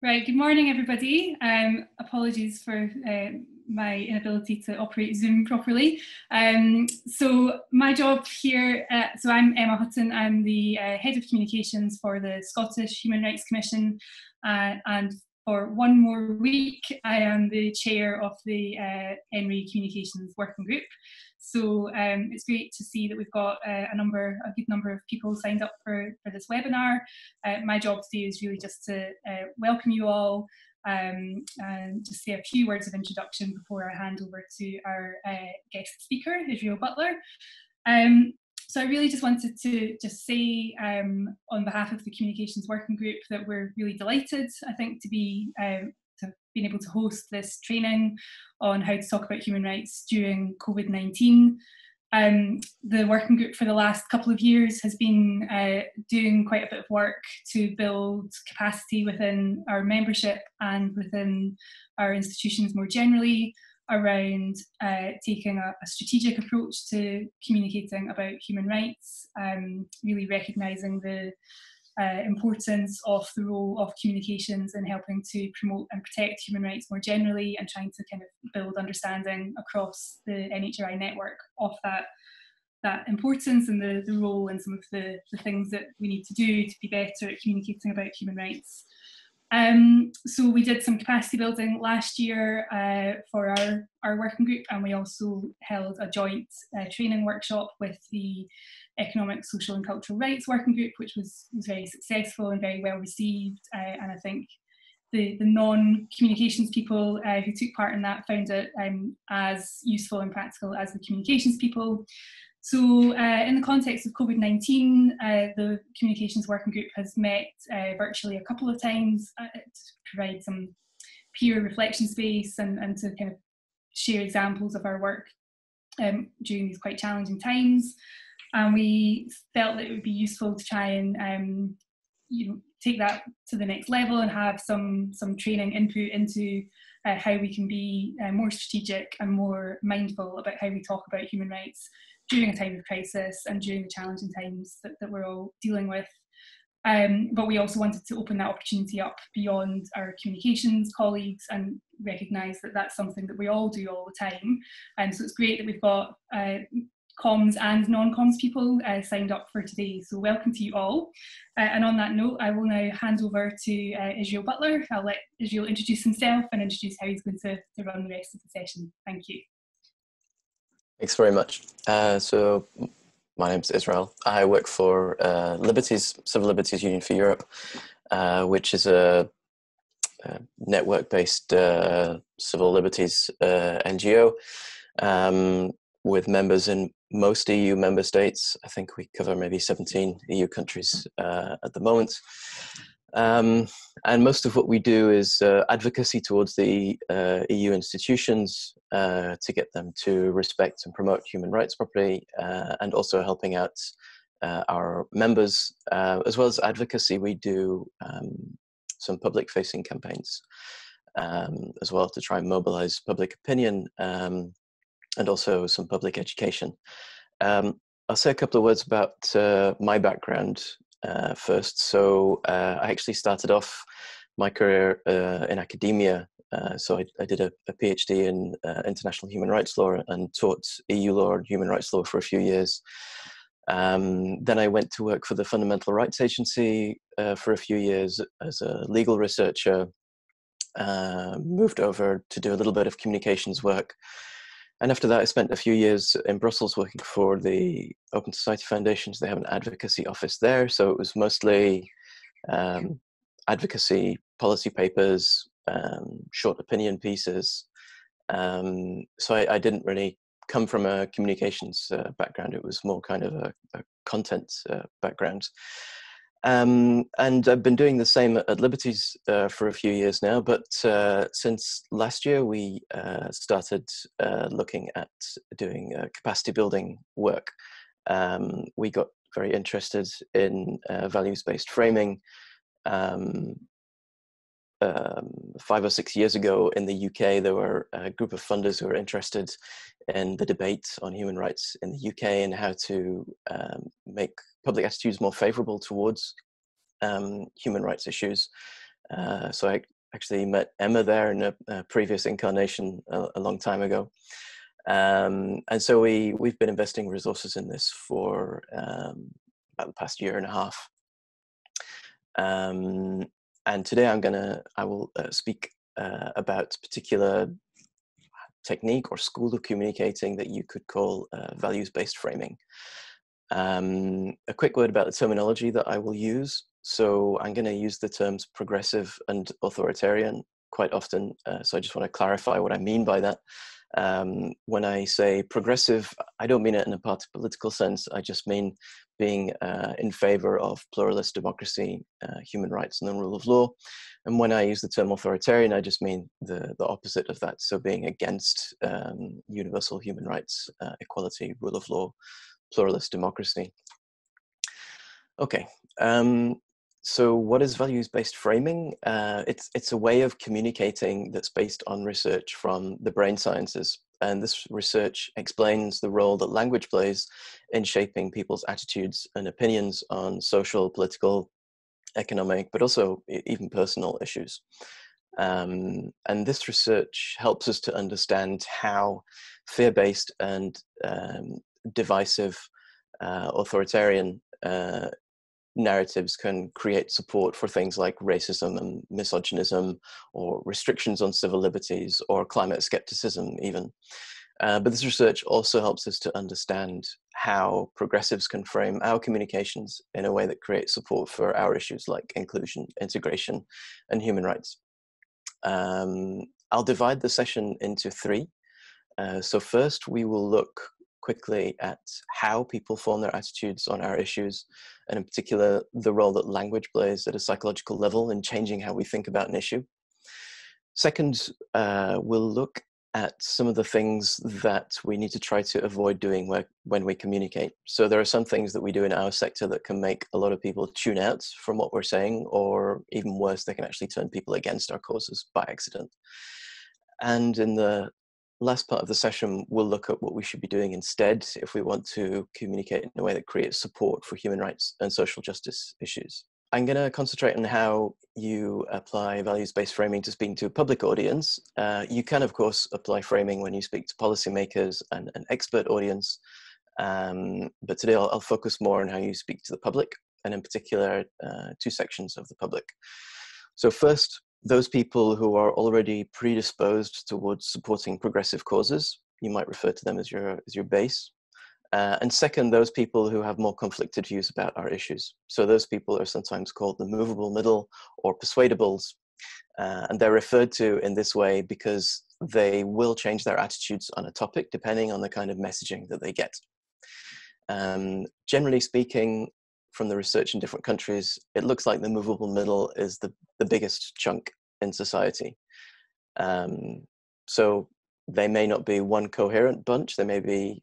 Right, good morning everybody. Apologies for my inability to operate Zoom properly. So my job here, so I'm Emma Hutton, I'm the Head of Communications for the Scottish Human Rights Commission, and for one more week I am the chair of the Henry Communications Working Group. So it's great to see that we've got a good number of people signed up for this webinar. My job today is really just to welcome you all and just say a few words of introduction before I hand over to our guest speaker, Israel Butler. So I really just wanted to just say on behalf of the Communications Working Group that we're really delighted, I think, to be being able to host this training on how to talk about human rights during COVID-19. The working group for the last couple of years has been doing quite a bit of work to build capacity within our membership and within our institutions more generally around taking a strategic approach to communicating about human rights, really recognising the importance of the role of communications in helping to promote and protect human rights more generally, and trying to kind of build understanding across the NHRI network of that importance and the role and some of the things that we need to do to be better at communicating about human rights. So we did some capacity building last year for our working group, and we also held a joint training workshop with the Economic, Social and Cultural Rights Working Group, which was very successful and very well received, and I think the non-communications people who took part in that found it as useful and practical as the communications people. So in the context of COVID-19, the Communications Working Group has met virtually a couple of times to provide some peer reflection space and to kind of share examples of our work during these quite challenging times. And we felt that it would be useful to try and take that to the next level and have some training input into how we can be more strategic and more mindful about how we talk about human rights during a time of crisis and during the challenging times that we're all dealing with. But we also wanted to open that opportunity up beyond our communications colleagues and recognise that that's something that we all do all the time. So it's great that we've got comms and non-comms people signed up for today. So welcome to you all. And on that note, I will now hand over to Israel Butler. I'll let Israel introduce himself and introduce how he's going to run the rest of the session. Thank you. Thanks very much. So my name's Israel. I work for Civil Liberties Union for Europe, which is a network-based civil liberties NGO with members in most EU member states. I think we cover maybe 17 EU countries at the moment. And most of what we do is advocacy towards the EU institutions to get them to respect and promote human rights properly, and also helping out our members. As well as advocacy, we do some public-facing campaigns as well to try and mobilize public opinion, and also some public education. I'll say a couple of words about my background first. So I actually started off my career in academia. So I did a PhD in international human rights law and taught EU law and human rights law for a few years. Then I went to work for the Fundamental Rights Agency for a few years as a legal researcher, moved over to do a little bit of communications work. And after that, I spent a few years in Brussels working for the Open Society Foundations. They have an advocacy office there. So it was mostly advocacy policy papers, short opinion pieces. So I didn't really come from a communications background. It was more kind of a content background. And I've been doing the same at Liberties for a few years now, but since last year we started looking at doing capacity building work. We got very interested in values-based framing. 5 or 6 years ago in the UK, there were a group of funders who were interested in the debate on human rights in the UK and how to make public attitudes more favourable towards human rights issues. So I actually met Emma there in a previous incarnation a long time ago. And so we've been investing resources in this for about the past year and a half. And today I will speak about a particular technique or school of communicating that you could call values-based framing. A quick word about the terminology that I will use. So I'm going to use the terms progressive and authoritarian quite often. So I just want to clarify what I mean by that. When I say progressive, I don't mean it in a party political sense. I just mean being in favor of pluralist democracy, human rights, and the rule of law. And when I use the term authoritarian, I just mean the opposite of that. So being against universal human rights, equality, rule of law, pluralist democracy. Okay. So what is values-based framing? It's a way of communicating that's based on research from the brain sciences. And this research explains the role that language plays in shaping people's attitudes and opinions on social, political, economic, but also even personal issues. And this research helps us to understand how fear-based and divisive authoritarian narratives can create support for things like racism and misogynism, or restrictions on civil liberties, or climate skepticism even. But this research also helps us to understand how progressives can frame our communications in a way that creates support for our issues like inclusion, integration, and human rights. I'll divide the session into three. So first, we will look quickly at how people form their attitudes on our issues, and in particular, the role that language plays at a psychological level in changing how we think about an issue. Second, we'll look at some of the things that we need to try to avoid doing when we communicate. So there are some things that we do in our sector that can make a lot of people tune out from what we're saying, or even worse, they can actually turn people against our causes by accident. And in the last part of the session, we'll look at what we should be doing instead if we want to communicate in a way that creates support for human rights and social justice issues. I'm going to concentrate on how you apply values-based framing to speaking to a public audience. You can, of course, apply framing when you speak to policymakers and an expert audience. But today I'll focus more on how you speak to the public, and in particular, two sections of the public. So first, those people who are already predisposed towards supporting progressive causes, you might refer to them as your base. And second, those people who have more conflicted views about our issues. So those people are sometimes called the movable middle or persuadables. And they're referred to in this way because they will change their attitudes on a topic depending on the kind of messaging that they get. Generally speaking, from the research in different countries, it looks like the movable middle is the biggest chunk in society. So they may not be one coherent bunch. You may be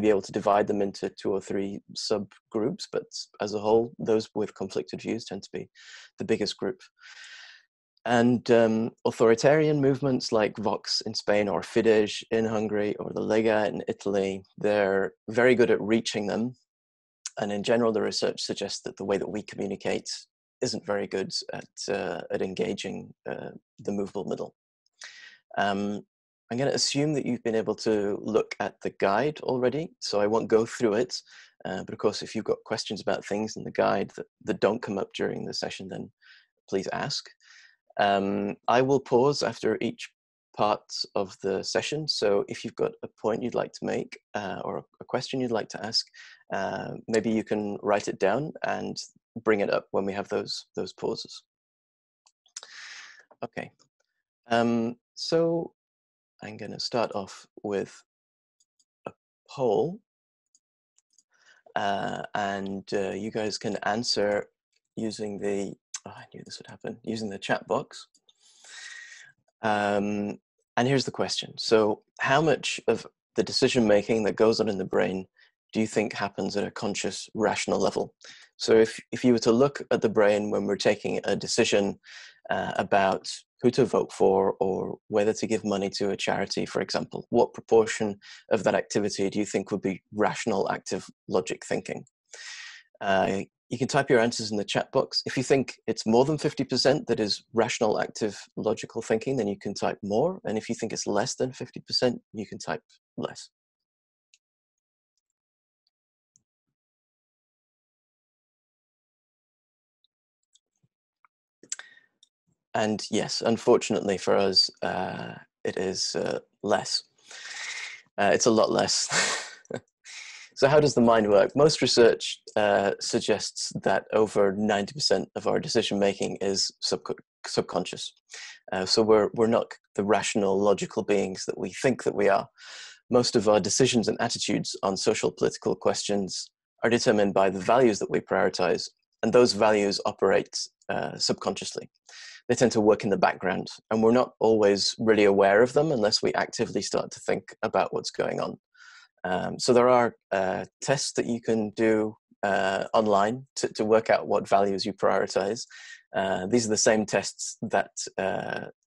able to divide them into 2 or 3 subgroups, but as a whole, those with conflicted views tend to be the biggest group. And authoritarian movements like Vox in Spain, or Fidesz in Hungary, or the Lega in Italy, they're very good at reaching them. And in general, the research suggests that the way that we communicate isn't very good at engaging the movable middle. I'm going to assume that you've been able to look at the guide already, so I won't go through it. But of course, if you've got questions about things in the guide that don't come up during the session, then please ask. I will pause after each part of the session. So if you've got a point you'd like to make or a question you'd like to ask, maybe you can write it down and bring it up when we have those pauses. Okay. So I'm going to start off with a poll, and you guys can answer using the, I knew this would happen, using the chat box. And here's the question. So how much of the decision making that goes on in the brain do you think happens at a conscious, rational level? So if you were to look at the brain when we're taking a decision about who to vote for or whether to give money to a charity, for example, what proportion of that activity do you think would be rational, active logic thinking? You can type your answers in the chat box. If you think it's more than 50% that is rational, active, logical thinking, then you can type more. And if you think it's less than 50%, you can type less. And yes, unfortunately for us, it is less. It's a lot less. So how does the mind work? Most research suggests that over 90% of our decision-making is subconscious. So we're not the rational, logical beings that we think that we are. Most of our decisions and attitudes on social political questions are determined by the values that we prioritize, and those values operate subconsciously. They tend to work in the background, and we're not always really aware of them unless we actively start to think about what's going on. So there are tests that you can do online to work out what values you prioritize. These are the same tests that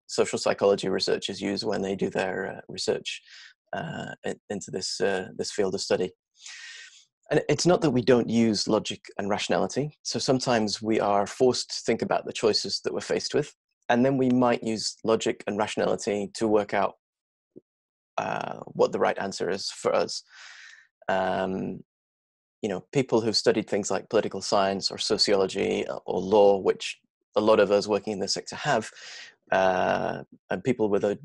social psychology researchers use when they do their research into this field of study. And it's not that we don't use logic and rationality. So sometimes we are forced to think about the choices that we're faced with, and then we might use logic and rationality to work out what the right answer is for us. You know, people who've studied things like political science or sociology or law, which a lot of us working in this sector have, and people with an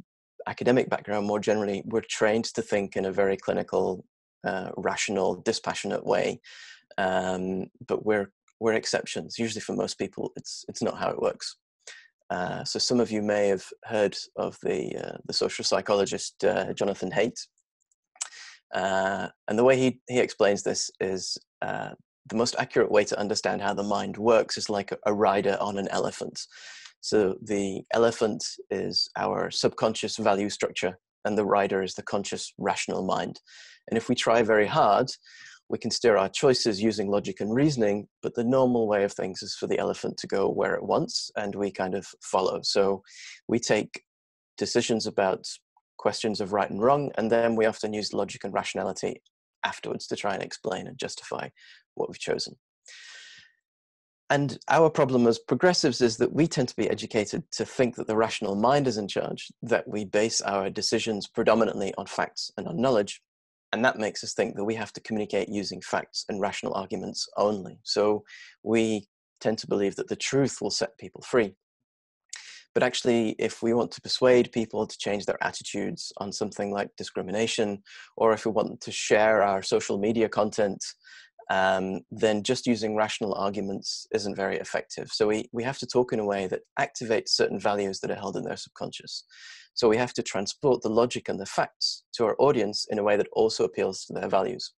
academic background more generally, we're trained to think in a very clinical, rational, dispassionate way. But we're exceptions. Usually for most people, it's not how it works. So some of you may have heard of the social psychologist Jonathan Haidt, and the way he explains this is the most accurate way to understand how the mind works is like a rider on an elephant. So the elephant is our subconscious value structure, and the rider is the conscious rational mind. And if we try very hard, we can steer our choices using logic and reasoning, but the normal way of things is for the elephant to go where it wants, and we kind of follow. So we take decisions about questions of right and wrong, and then we often use logic and rationality afterwards to try and explain and justify what we've chosen. And our problem as progressives is that we tend to be educated to think that the rational mind is in charge, that we base our decisions predominantly on facts and on knowledge. And that makes us think that we have to communicate using facts and rational arguments only. So we tend to believe that the truth will set people free. But actually, if we want to persuade people to change their attitudes on something like discrimination, or if we want to share our social media content, then just using rational arguments isn't very effective. So we have to talk in a way that activates certain values that are held in their subconscious. So we have to transport the logic and the facts to our audience in a way that also appeals to their values.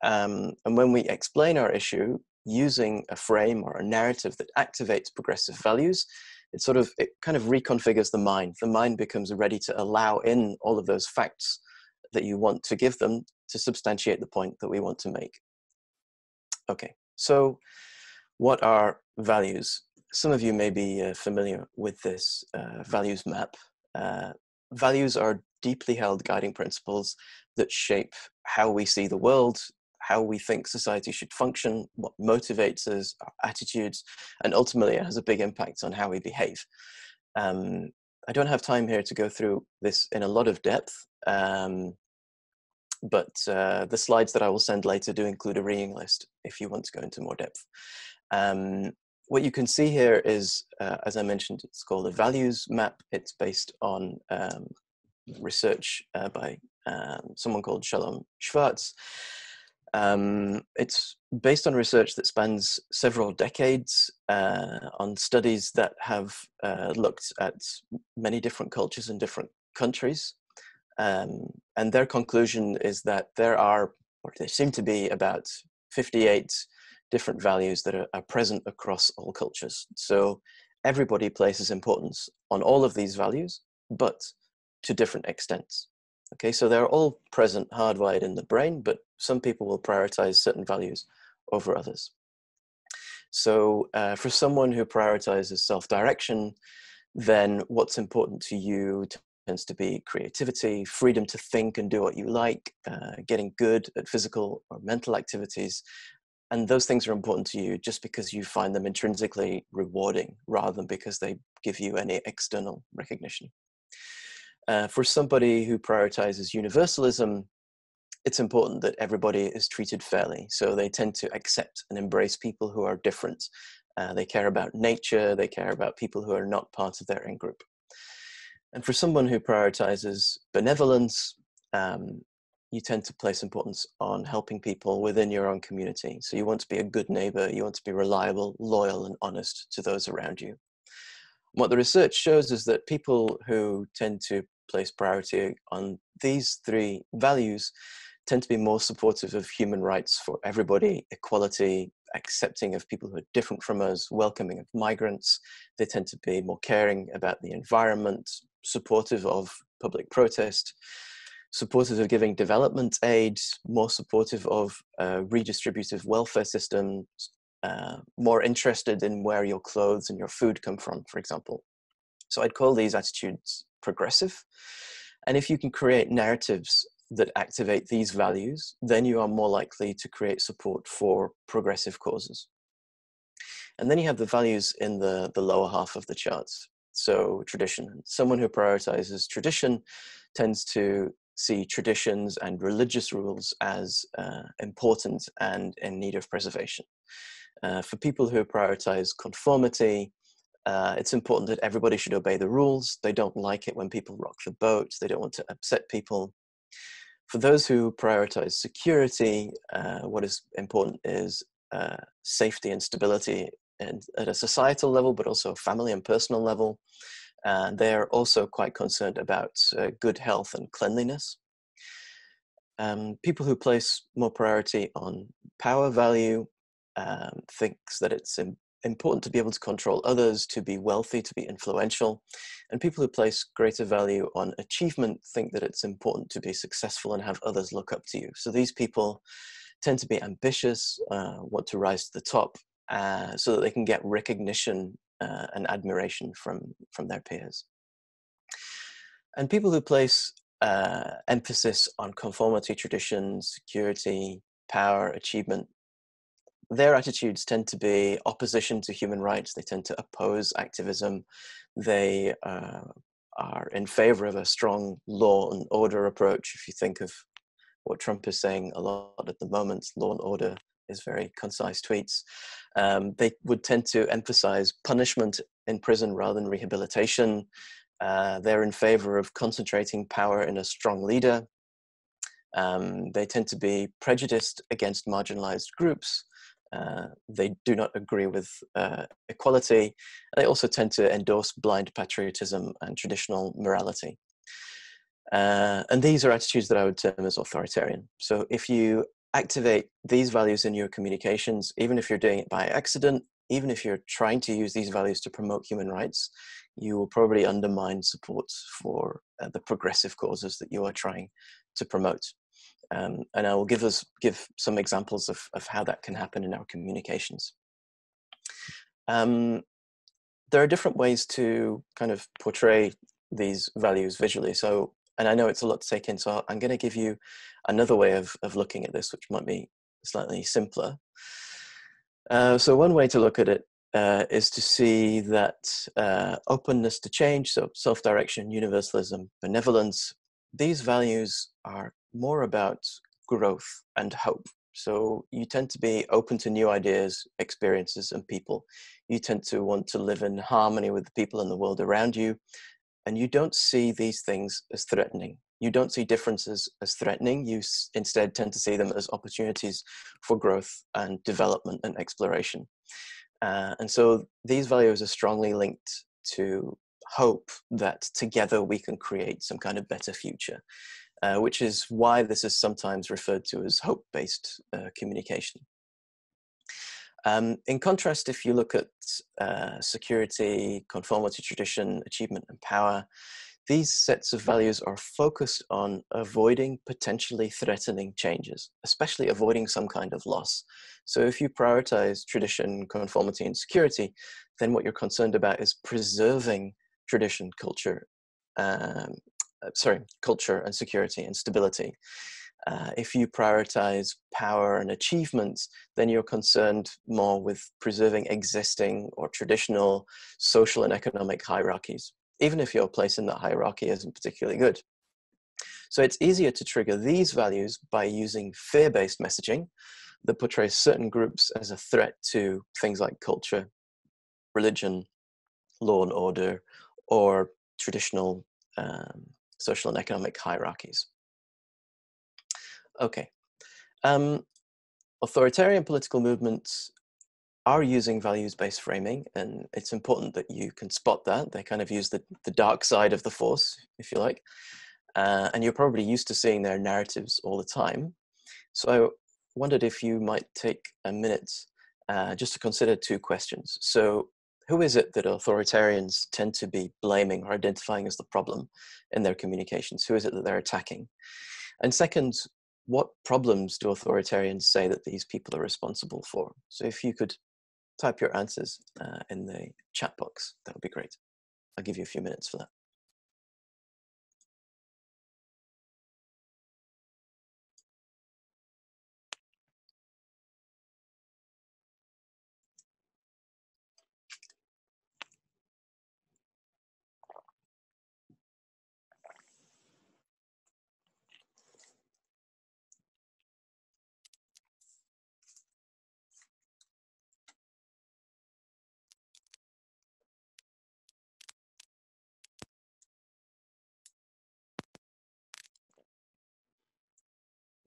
And when we explain our issue using a frame or a narrative that activates progressive values, it kind of reconfigures the mind. The mind becomes ready to allow in all of those facts that you want to give them to substantiate the point that we want to make. Okay, so what are values? Some of you may be familiar with this values map. Values are deeply held guiding principles that shape how we see the world, how we think society should function, what motivates us, our attitudes, and ultimately it has a big impact on how we behave. I don't have time here to go through this in a lot of depth, but the slides that I will send later do include a reading list if you want to go into more depth. What you can see here is, as I mentioned, it's called a values map. It's based on research by someone called Shalom Schwartz. It's based on research that spans several decades on studies that have looked at many different cultures in different countries. And their conclusion is that there seem to be about 58 different values that are present across all cultures. So everybody places importance on all of these values, but to different extents. Okay, so they're all present, hardwired in the brain, but some people will prioritize certain values over others. So for someone who prioritizes self-direction, then what's important to you tends to be creativity, freedom to think and do what you like, getting good at physical or mental activities, And those things are important to you just because you find them intrinsically rewarding rather than because they give you any external recognition. For somebody who prioritizes universalism, it's important that everybody is treated fairly. So they tend to accept and embrace people who are different. They care about nature, they care about people who are not part of their in-group. And for someone who prioritizes benevolence, you tend to place importance on helping people within your own community. So you want to be a good neighbor, you want to be reliable, loyal, and honest to those around you. What the research shows is that people who tend to place priority on these three values tend to be more supportive of human rights for everybody, equality, accepting of people who are different from us, welcoming of migrants. They tend to be more caring about the environment, supportive of public protest, supportive of giving development aid, more supportive of redistributive welfare systems, more interested in where your clothes and your food come from, for example. So I'd call these attitudes progressive. And if you can create narratives that activate these values, then you are more likely to create support for progressive causes. And then you have the values in the lower half of the charts. So tradition. Someone who prioritizes tradition tends to see traditions and religious rules as important and in need of preservation. For people who prioritize conformity, it's important that everybody should obey the rules. They don't like it when people rock the boat. They don't want to upset people. For those who prioritize security, what is important is safety and stability at a societal level, but also family and personal level. They're also quite concerned about good health and cleanliness. People who place more priority on power value thinks that it's important to be able to control others, to be wealthy, to be influential. And people who place greater value on achievement think that it's important to be successful and have others look up to you. So these people tend to be ambitious, want to rise to the top, so that they can get recognition and admiration from their peers. And people who place emphasis on conformity, tradition, security, power, achievement, their attitudes tend to be opposition to human rights. They tend to oppose activism. They are in favor of a strong law and order approach. If you think of what Trump is saying a lot at the moment, law and order is very concise tweets. They would tend to emphasize punishment in prison rather than rehabilitation. They're in favor of concentrating power in a strong leader. They tend to be prejudiced against marginalized groups. They do not agree with equality. They also tend to endorse blind patriotism and traditional morality. And these are attitudes that I would term as authoritarian. So if you activate these values in your communications, even if you're doing it by accident, even if you're trying to use these values to promote human rights, you will probably undermine support for the progressive causes that you are trying to promote. And I will give some examples of how that can happen in our communications. There are different ways to kind of portray these values visually. So, and I know it's a lot to take in, so I'm going to give you another way of looking at this, which might be slightly simpler. So one way to look at it is to see that openness to change, so self-direction, universalism, benevolence, these values are more about growth and hope. So you tend to be open to new ideas, experiences, and people. You tend to want to live in harmony with the people in the world around you, and you don't see these things as threatening. You don't see differences as threatening. You instead tend to see them as opportunities for growth and development and exploration. And so these values are strongly linked to hope that together we can create some kind of better future, which is why this is sometimes referred to as hope-based communication. In contrast, if you look at security, conformity, tradition, achievement, and power, these sets of values are focused on avoiding potentially threatening changes, especially avoiding some kind of loss. So if you prioritize tradition, conformity, and security, then what you're concerned about is preserving tradition, culture and security and stability. If you prioritize power and achievements, then you're concerned more with preserving existing or traditional social and economic hierarchies, even if your place in that hierarchy isn't particularly good. So it's easier to trigger these values by using fear-based messaging that portrays certain groups as a threat to things like culture, religion, law and order, or traditional social and economic hierarchies. Okay. Authoritarian political movements are using values-based framing, and it's important that you can spot that. They kind of use the dark side of the force, if you like. And you're probably used to seeing their narratives all the time. So I wondered if you might take a minute just to consider two questions. So who is it that authoritarians tend to be blaming or identifying as the problem in their communications? Who is it that they're attacking? And second, what problems do authoritarians say that these people are responsible for? So if you could type your answers in the chat box, that would be great. I'll give you a few minutes for that.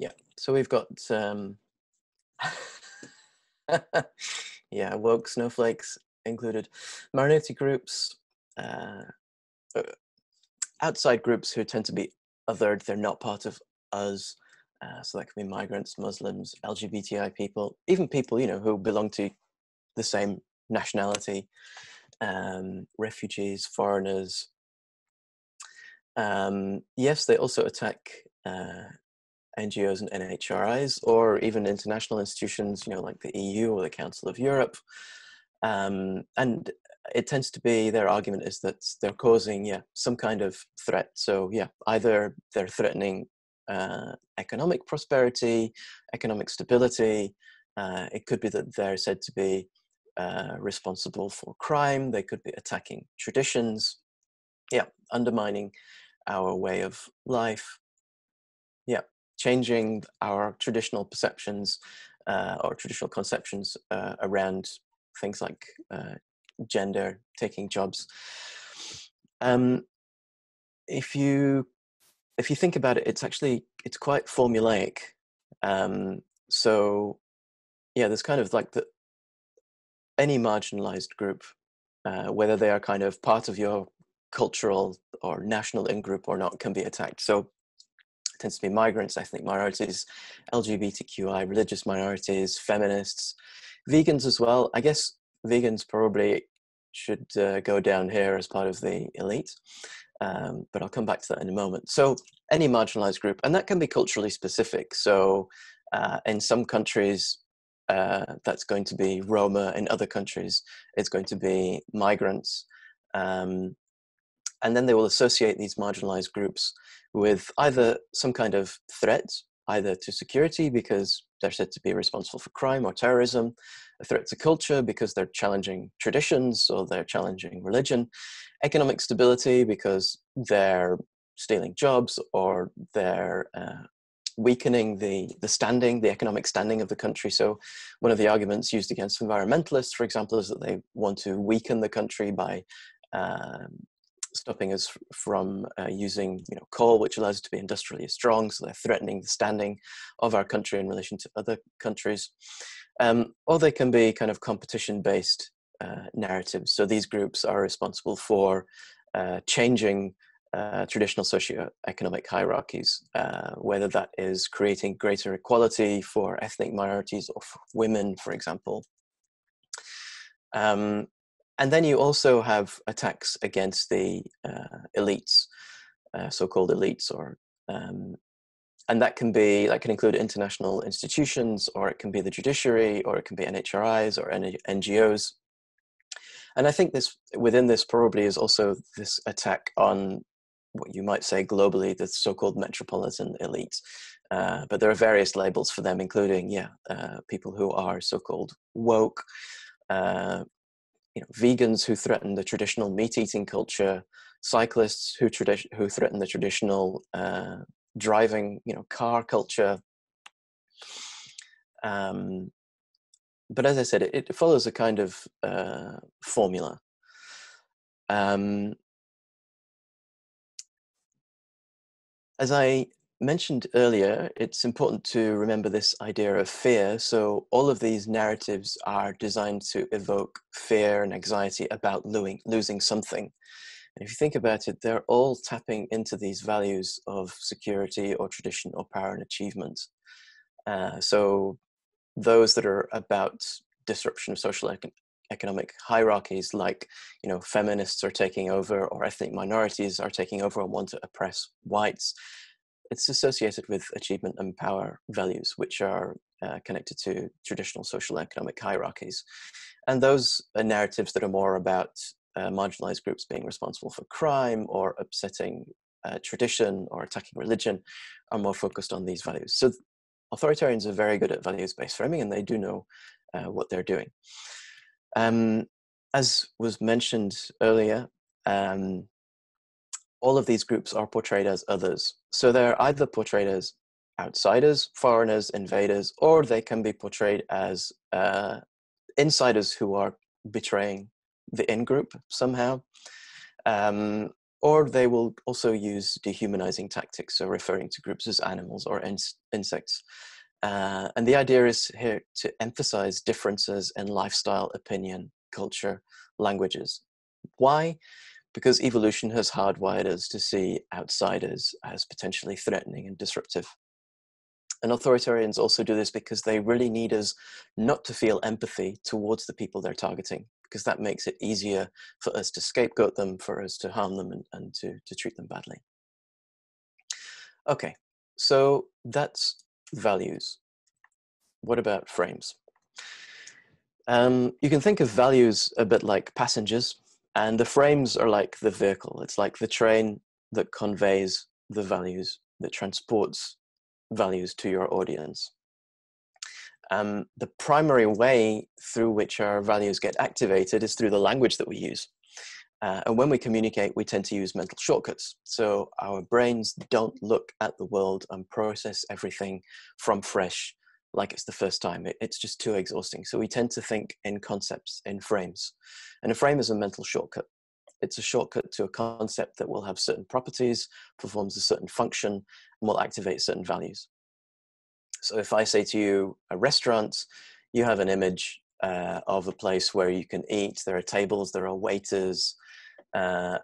Yeah, so we've got, yeah, woke snowflakes included, minority groups, outside groups who tend to be othered, they're not part of us. So that could be migrants, Muslims, LGBTI people, even people, you know, who belong to the same nationality, refugees, foreigners. Yes, they also attack NGOs and NHRIs, or even international institutions, you know, like the EU or the Council of Europe. And it tends to be, their argument is that they're causing, yeah, some kind of threat. So yeah, either they're threatening economic prosperity, economic stability. It could be that they're said to be responsible for crime. They could be attacking traditions. Yeah, undermining our way of life. Yeah, changing our traditional perceptions or traditional conceptions around things like gender, taking jobs. If you think about it, it's quite formulaic. So yeah, there's kind of like any marginalized group, whether they are kind of part of your cultural or national in-group or not, can be attacked. So it tends to be migrants, ethnic minorities, LGBTQI, religious minorities, feminists, vegans as well. I guess vegans probably should go down here as part of the elite, but I'll come back to that in a moment. So any marginalized group, and that can be culturally specific. So in some countries, that's going to be Roma. In other countries, it's going to be migrants. And then they will associate these marginalized groups with either some kind of threat, either to security because they're said to be responsible for crime or terrorism, a threat to culture because they're challenging traditions or they're challenging religion, economic stability because they're stealing jobs or they're weakening the economic standing of the country. So one of the arguments used against environmentalists, for example, is that they want to weaken the country by stopping us from using, you know, coal, which allows us to be industrially strong. So they're threatening the standing of our country in relation to other countries. Or they can be kind of competition-based narratives. So these groups are responsible for changing traditional socio-economic hierarchies, whether that is creating greater equality for ethnic minorities or for women, for example. And then you also have attacks against the elites, so-called elites, or and that can include international institutions, or it can be the judiciary, or it can be NHRIs or NGOs. And I think within this probably is also this attack on what you might say globally, the so-called metropolitan elite. But there are various labels for them, including, people who are so-called woke, vegans who threaten the traditional meat-eating culture, cyclists who threaten the traditional driving, car culture. But as I said, it follows a kind of formula. As I mentioned earlier, it's important to remember this idea of fear. So all of these narratives are designed to evoke fear and anxiety about losing something. And if you think about it, they're all tapping into these values of security or tradition or power and achievement. So those that are about disruption of social economic hierarchies, like feminists are taking over, or ethnic minorities are taking over and want to oppress whites, it's associated with achievement and power values, which are connected to traditional social economic hierarchies. And those are narratives that are more about marginalized groups being responsible for crime or upsetting tradition or attacking religion are more focused on these values. So authoritarians are very good at values-based framing, and they do know what they're doing. As was mentioned earlier, all of these groups are portrayed as others. So they're either portrayed as outsiders, foreigners, invaders, or they can be portrayed as insiders who are betraying the in-group somehow. Or they will also use dehumanizing tactics, so referring to groups as animals or insects. And the idea is here to emphasize differences in lifestyle, opinion, culture, languages. Why? Because evolution has hardwired us to see outsiders as potentially threatening and disruptive. And authoritarians also do this because they really need us not to feel empathy towards the people they're targeting, because that makes it easier for us to scapegoat them, for us to harm them, and to treat them badly. Okay, so that's values. What about frames? You can think of values a bit like passengers, and the frames are like the vehicle. It's like the train that conveys the values, that transports values to your audience. The primary way through which our values get activated is through the language that we use. And when we communicate, we tend to use mental shortcuts. So our brains don't look at the world and process everything from fresh like it's the first time. It's just too exhausting. So we tend to think in concepts, in frames. And a frame is a mental shortcut. It's a shortcut to a concept that will have certain properties, performs a certain function, and will activate certain values. So if I say to you, a restaurant, you have an image of a place where you can eat. There are tables, there are waiters. There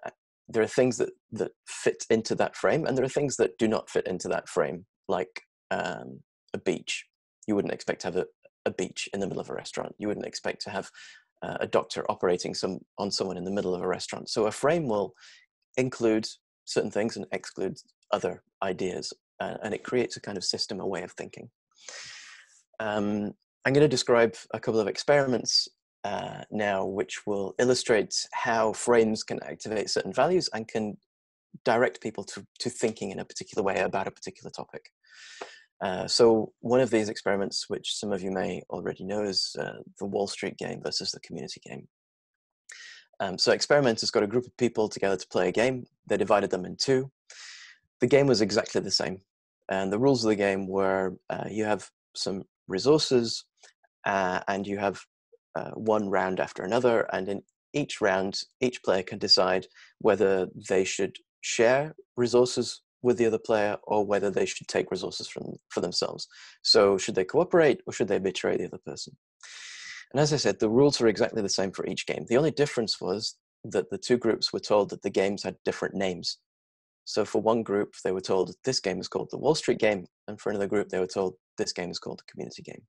are things that fit into that frame, and there are things that do not fit into that frame, like a beach. You wouldn't expect to have a beach in the middle of a restaurant. You wouldn't expect to have a doctor operating on someone in the middle of a restaurant. So a frame will include certain things and exclude other ideas, and it creates a kind of system, a way of thinking. I'm going to describe a couple of experiments now, which will illustrate how frames can activate certain values and can direct people to thinking in a particular way about a particular topic. So one of these experiments, which some of you may already know, is the Wall Street game versus the community game. So experimenters got a group of people together to play a game. They divided them in two. The game was exactly the same. And the rules of the game were you have some resources and you have one round after another. And in each round, each player can decide whether they should share resources with the other player or whether they should take resources for themselves. So should they cooperate or should they betray the other person? And as I said, the rules are exactly the same for each game. The only difference was that the two groups were told that the games had different names. So for one group, they were told this game is called the Wall Street game, and for another group, they were told this game is called the community game.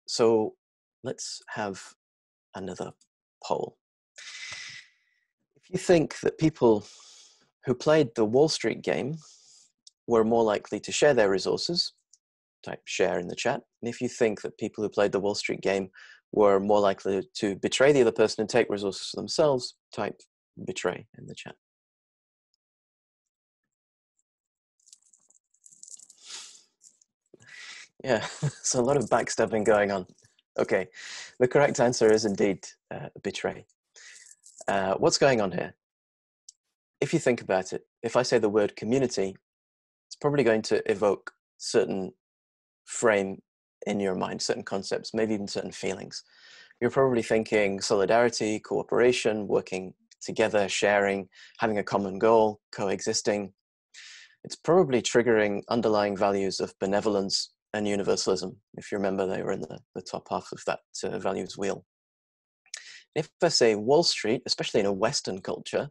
So let's have another poll. If you think that people who played the Wall Street game were more likely to share their resources, type share in the chat. And if you think that people who played the Wall Street game were more likely to betray the other person and take resources for themselves, type betray in the chat. Yeah, there's a lot of backstabbing going on. Okay, the correct answer is indeed betray. What's going on here? If you think about it, if I say the word community, it's probably going to evoke certain frame in your mind, certain concepts, maybe even certain feelings. You're probably thinking solidarity, cooperation, working together, sharing, having a common goal, coexisting. It's probably triggering underlying values of benevolence and universalism. If you remember, they were in the top half of that values wheel. If I say Wall Street, especially in a Western culture,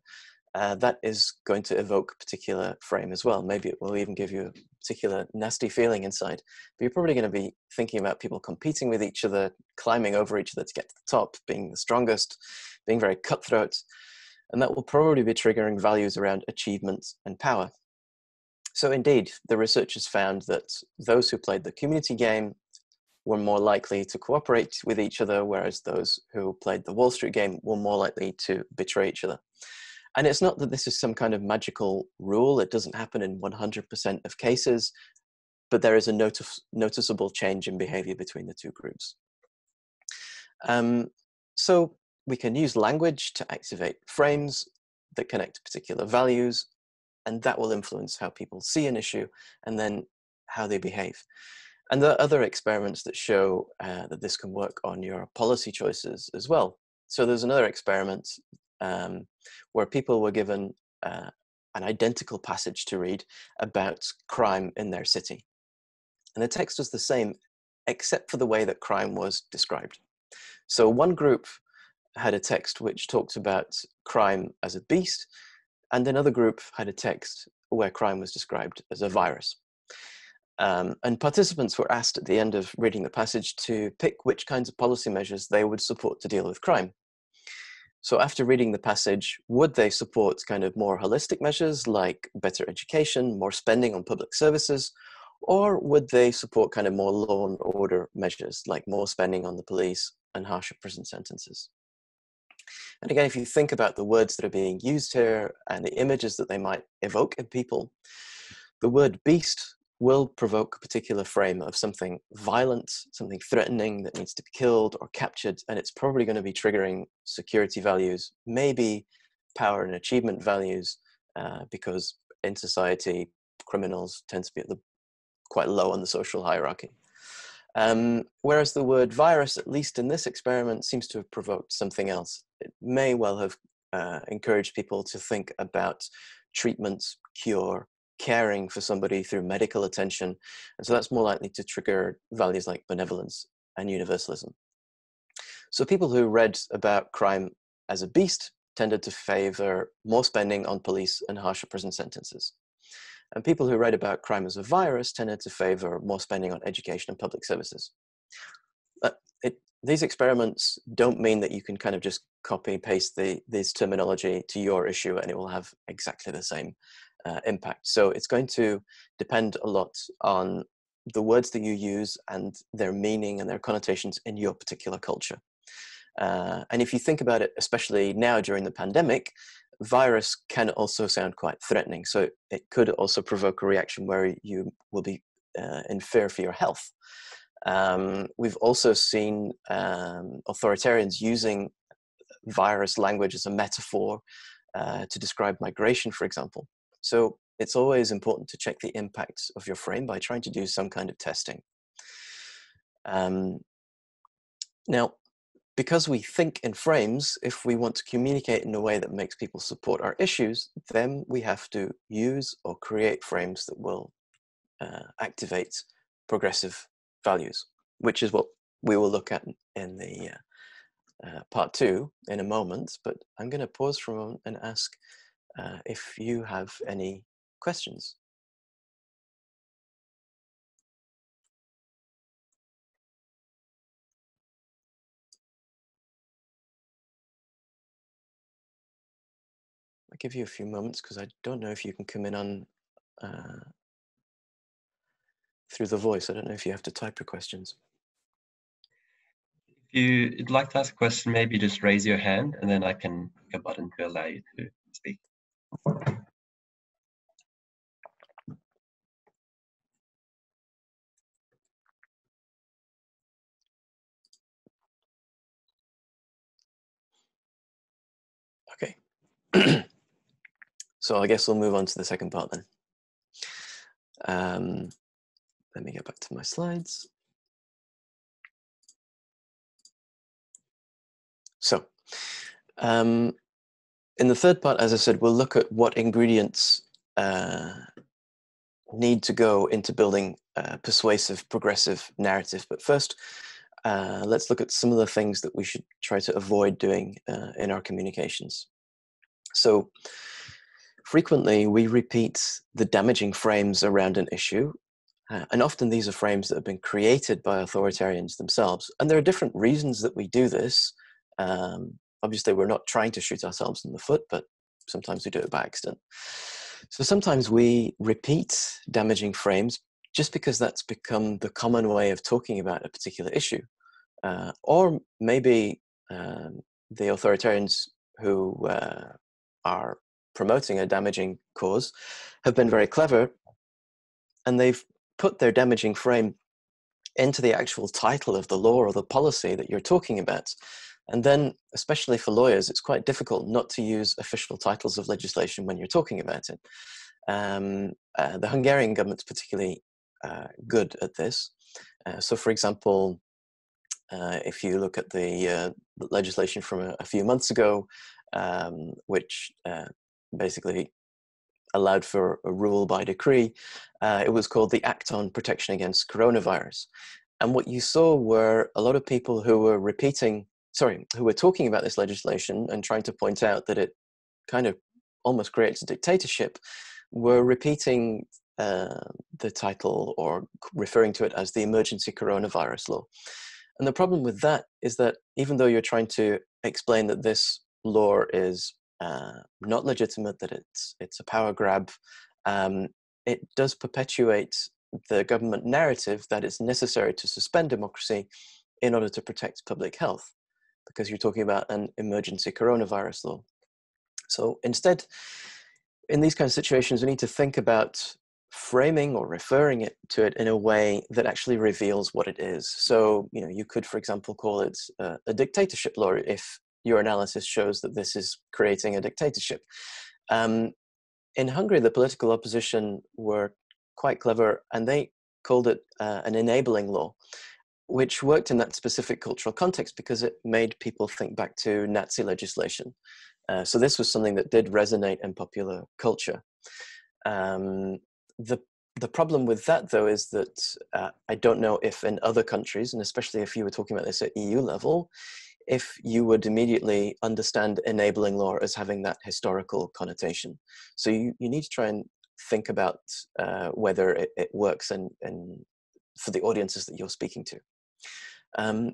that is going to evoke a particular frame as well. Maybe it will even give you a particular nasty feeling inside. But you're probably going to be thinking about people competing with each other, climbing over each other to get to the top, being the strongest, being very cutthroat. And that will probably be triggering values around achievement and power. So indeed, the researchers found that those who played the community game were more likely to cooperate with each other, whereas those who played the Wall Street game were more likely to betray each other. And it's not that this is some kind of magical rule. It doesn't happen in 100% of cases, but there is a noticeable change in behavior between the two groups. So we can use language to activate frames that connect to particular values, and that will influence how people see an issue and then how they behave. And there are other experiments that show that this can work on your policy choices as well. So there's another experiment where people were given an identical passage to read about crime in their city. And the text was the same, except for the way that crime was described. So one group had a text which talked about crime as a beast, and another group had a text where crime was described as a virus. And participants were asked at the end of reading the passage to pick which kinds of policy measures they would support to deal with crime. So after reading the passage, would they support kind of more holistic measures like better education, more spending on public services, or would they support kind of more law and order measures like more spending on the police and harsher prison sentences? And again, if you think about the words that are being used here and the images that they might evoke in people, the word beast will provoke a particular frame of something violent, something threatening that needs to be killed or captured, and it's probably going to be triggering security values, maybe power and achievement values, because in society, criminals tend to be quite low on the social hierarchy. Whereas the word virus, at least in this experiment, seems to have provoked something else. It may well have encouraged people to think about treatment, cure, caring for somebody through medical attention. And so that's more likely to trigger values like benevolence and universalism. So people who read about crime as a beast tended to favor more spending on police and harsher prison sentences. And people who read about crime as a virus tended to favor more spending on education and public services. These experiments don't mean that you can kind of just copy and paste this terminology to your issue and it will have exactly the same impact. So it's going to depend a lot on the words that you use and their meaning and their connotations in your particular culture. And if you think about it, especially now during the pandemic, virus can also sound quite threatening. So it could also provoke a reaction where you will be in fear for your health. We've also seen authoritarians using virus language as a metaphor to describe migration, for example. So it's always important to check the impacts of your frame by trying to do some kind of testing. Now, because we think in frames, if we want to communicate in a way that makes people support our issues, then we have to use or create frames that will activate progressive values, which is what we will look at in the part 2 in a moment. But I'm going to pause for a moment and ask if you have any questions. I'll give you a few moments because I don't know if you can come in on through the voice. I don't know if you have to type your questions. If you'd like to ask a question, maybe just raise your hand and then I can click a button to allow you to speak. So I guess we'll move on to the second part then. Let me get back to my slides. So in the third part, as I said, we'll look at what ingredients need to go into building a persuasive, progressive narrative. But first, let's look at some of the things that we should try to avoid doing in our communications. So frequently we repeat the damaging frames around an issue, and often these are frames that have been created by authoritarians themselves. And there are different reasons that we do this. Obviously, we're not trying to shoot ourselves in the foot, but sometimes we do it by accident. So sometimes we repeat damaging frames just because that's become the common way of talking about a particular issue. Or maybe the authoritarians who are promoting a damaging cause have been very clever, and they've put their damaging frame into the actual title of the law or the policy that you're talking about. And then, especially for lawyers, it's quite difficult not to use official titles of legislation when you're talking about it. The Hungarian government's particularly good at this. So, for example, if you look at the legislation from a few months ago, which basically allowed for a rule by decree, it was called the Act on Protection Against Coronavirus. And what you saw were a lot of people who were who were talking about this legislation and trying to point out that it kind of almost creates a dictatorship, were repeating the title or referring to it as the Emergency Coronavirus Law. And the problem with that is that even though you're trying to explain that this law is not legitimate, that it's a power grab, it does perpetuate the government narrative that it's necessary to suspend democracy in order to protect public health, because you're talking about an emergency coronavirus law. So instead, in these kinds of situations, we need to think about framing or referring to it in a way that actually reveals what it is. So, you could, for example, call it a dictatorship law if your analysis shows that this is creating a dictatorship. In Hungary, the political opposition were quite clever, and they called it an enabling law, which worked in that specific cultural context because it made people think back to Nazi legislation. So this was something that did resonate in popular culture. The problem with that, though, is that I don't know if in other countries, and especially if you were talking about this at EU level, if you would immediately understand enabling law as having that historical connotation. So you need to try and think about whether it works and for the audiences that you're speaking to.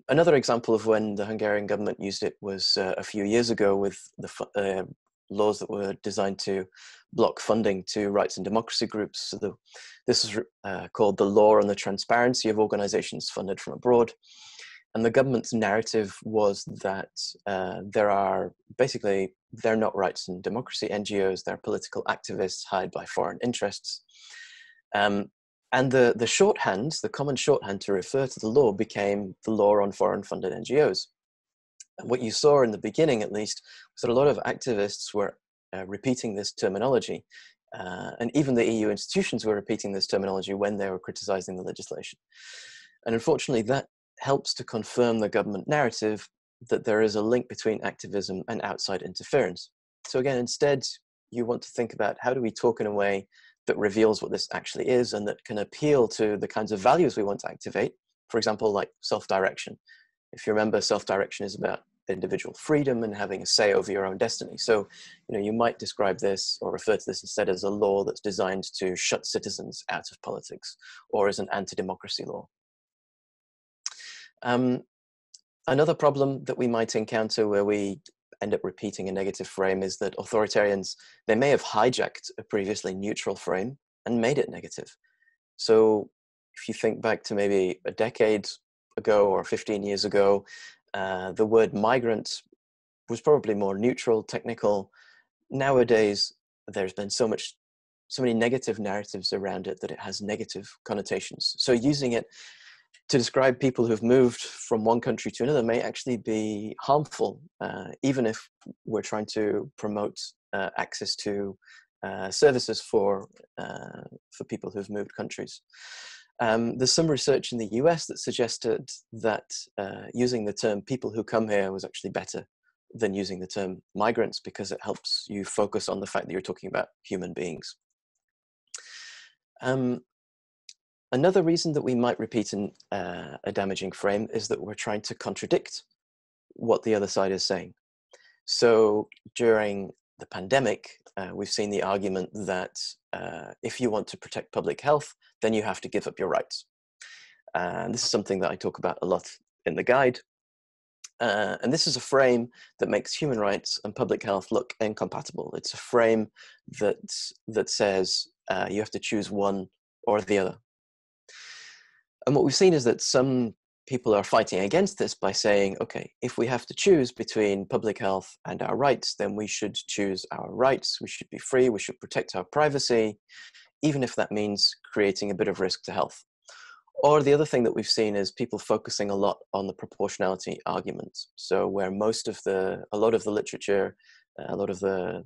Another example of when the Hungarian government used it was a few years ago with the laws that were designed to block funding to rights and democracy groups. So this is called the Law on the Transparency of Organizations Funded from Abroad. And the government's narrative was that they're not rights and democracy NGOs, they're political activists hired by foreign interests. And the shorthand, the common shorthand to refer to the law became the Law on Foreign Funded NGOs. And what you saw in the beginning, at least, was that a lot of activists were repeating this terminology. And even the EU institutions were repeating this terminology when they were criticizing the legislation. And unfortunately, that helps to confirm the government narrative that there is a link between activism and outside interference. So again, instead, you want to think about how do we talk in a way that reveals what this actually is and that can appeal to the kinds of values we want to activate. For example, like self-direction. If you remember, self-direction is about individual freedom and having a say over your own destiny. So, you might describe this or refer to this instead as a law that's designed to shut citizens out of politics, or as an anti-democracy law. Another problem that we might encounter where we end up repeating a negative frame is that authoritarians, they may have hijacked a previously neutral frame and made it negative. So if you think back to maybe a decade ago or 15 years ago, the word migrant was probably more neutral, technical. Nowadays, there's been so many negative narratives around it that it has negative connotations. So using it to describe people who've moved from one country to another may actually be harmful, even if we're trying to promote access to services for people who've moved countries. There's some research in the US that suggested that using the term people who come here was actually better than using the term migrants, because it helps you focus on the fact that you're talking about human beings. Another reason that we might repeat a damaging frame is that we're trying to contradict what the other side is saying. So during the pandemic, we've seen the argument that if you want to protect public health, then you have to give up your rights. And this is something that I talk about a lot in the guide. And this is a frame that makes human rights and public health look incompatible. It's a frame that says you have to choose one or the other. And what we've seen is that some people are fighting against this by saying, okay, if we have to choose between public health and our rights, then we should choose our rights. We should be free. We should protect our privacy, even if that means creating a bit of risk to health. Or the other thing that we've seen is people focusing a lot on the proportionality argument. So where a lot of the literature, a lot of the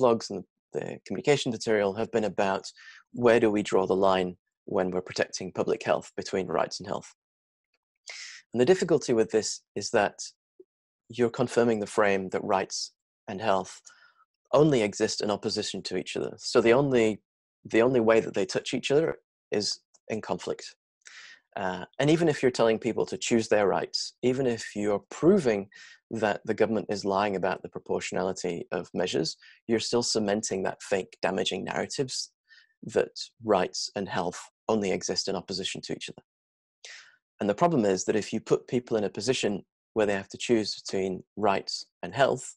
blogs and the communication material have been about where do we draw the line when we're protecting public health between rights and health. And the difficulty with this is that you're confirming the frame that rights and health only exist in opposition to each other. So the only way that they touch each other is in conflict. And even if you're telling people to choose their rights, even if you're proving that the government is lying about the proportionality of measures, you're still cementing that fake damaging narratives that rights and health only exist in opposition to each other. And the problem is that if you put people in a position where they have to choose between rights and health,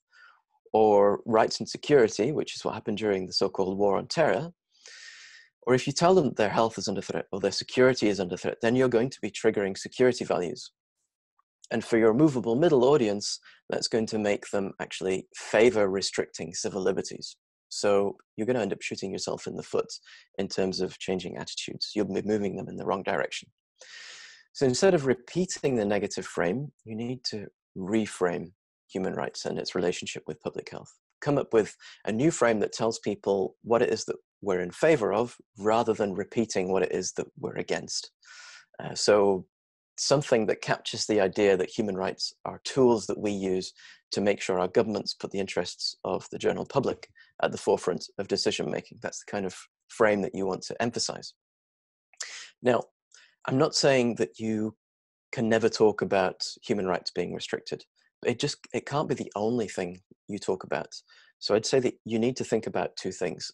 or rights and security, which is what happened during the so-called war on terror, or if you tell them that their health is under threat or their security is under threat, then you're going to be triggering security values. And for your movable middle audience, that's going to make them actually favor restricting civil liberties. So you're going to end up shooting yourself in the foot in terms of changing attitudes. You'll be moving them in the wrong direction. So instead of repeating the negative frame, you need to reframe human rights and its relationship with public health. Come up with a new frame that tells people what it is that we're in favor of, rather than repeating what it is that we're against. So something that captures the idea that human rights are tools that we use to make sure our governments put the interests of the general public at the forefront of decision making. That's the kind of frame that you want to emphasize. Now, I'm not saying that you can never talk about human rights being restricted. It can't be the only thing you talk about. So I'd say that you need to think about two things.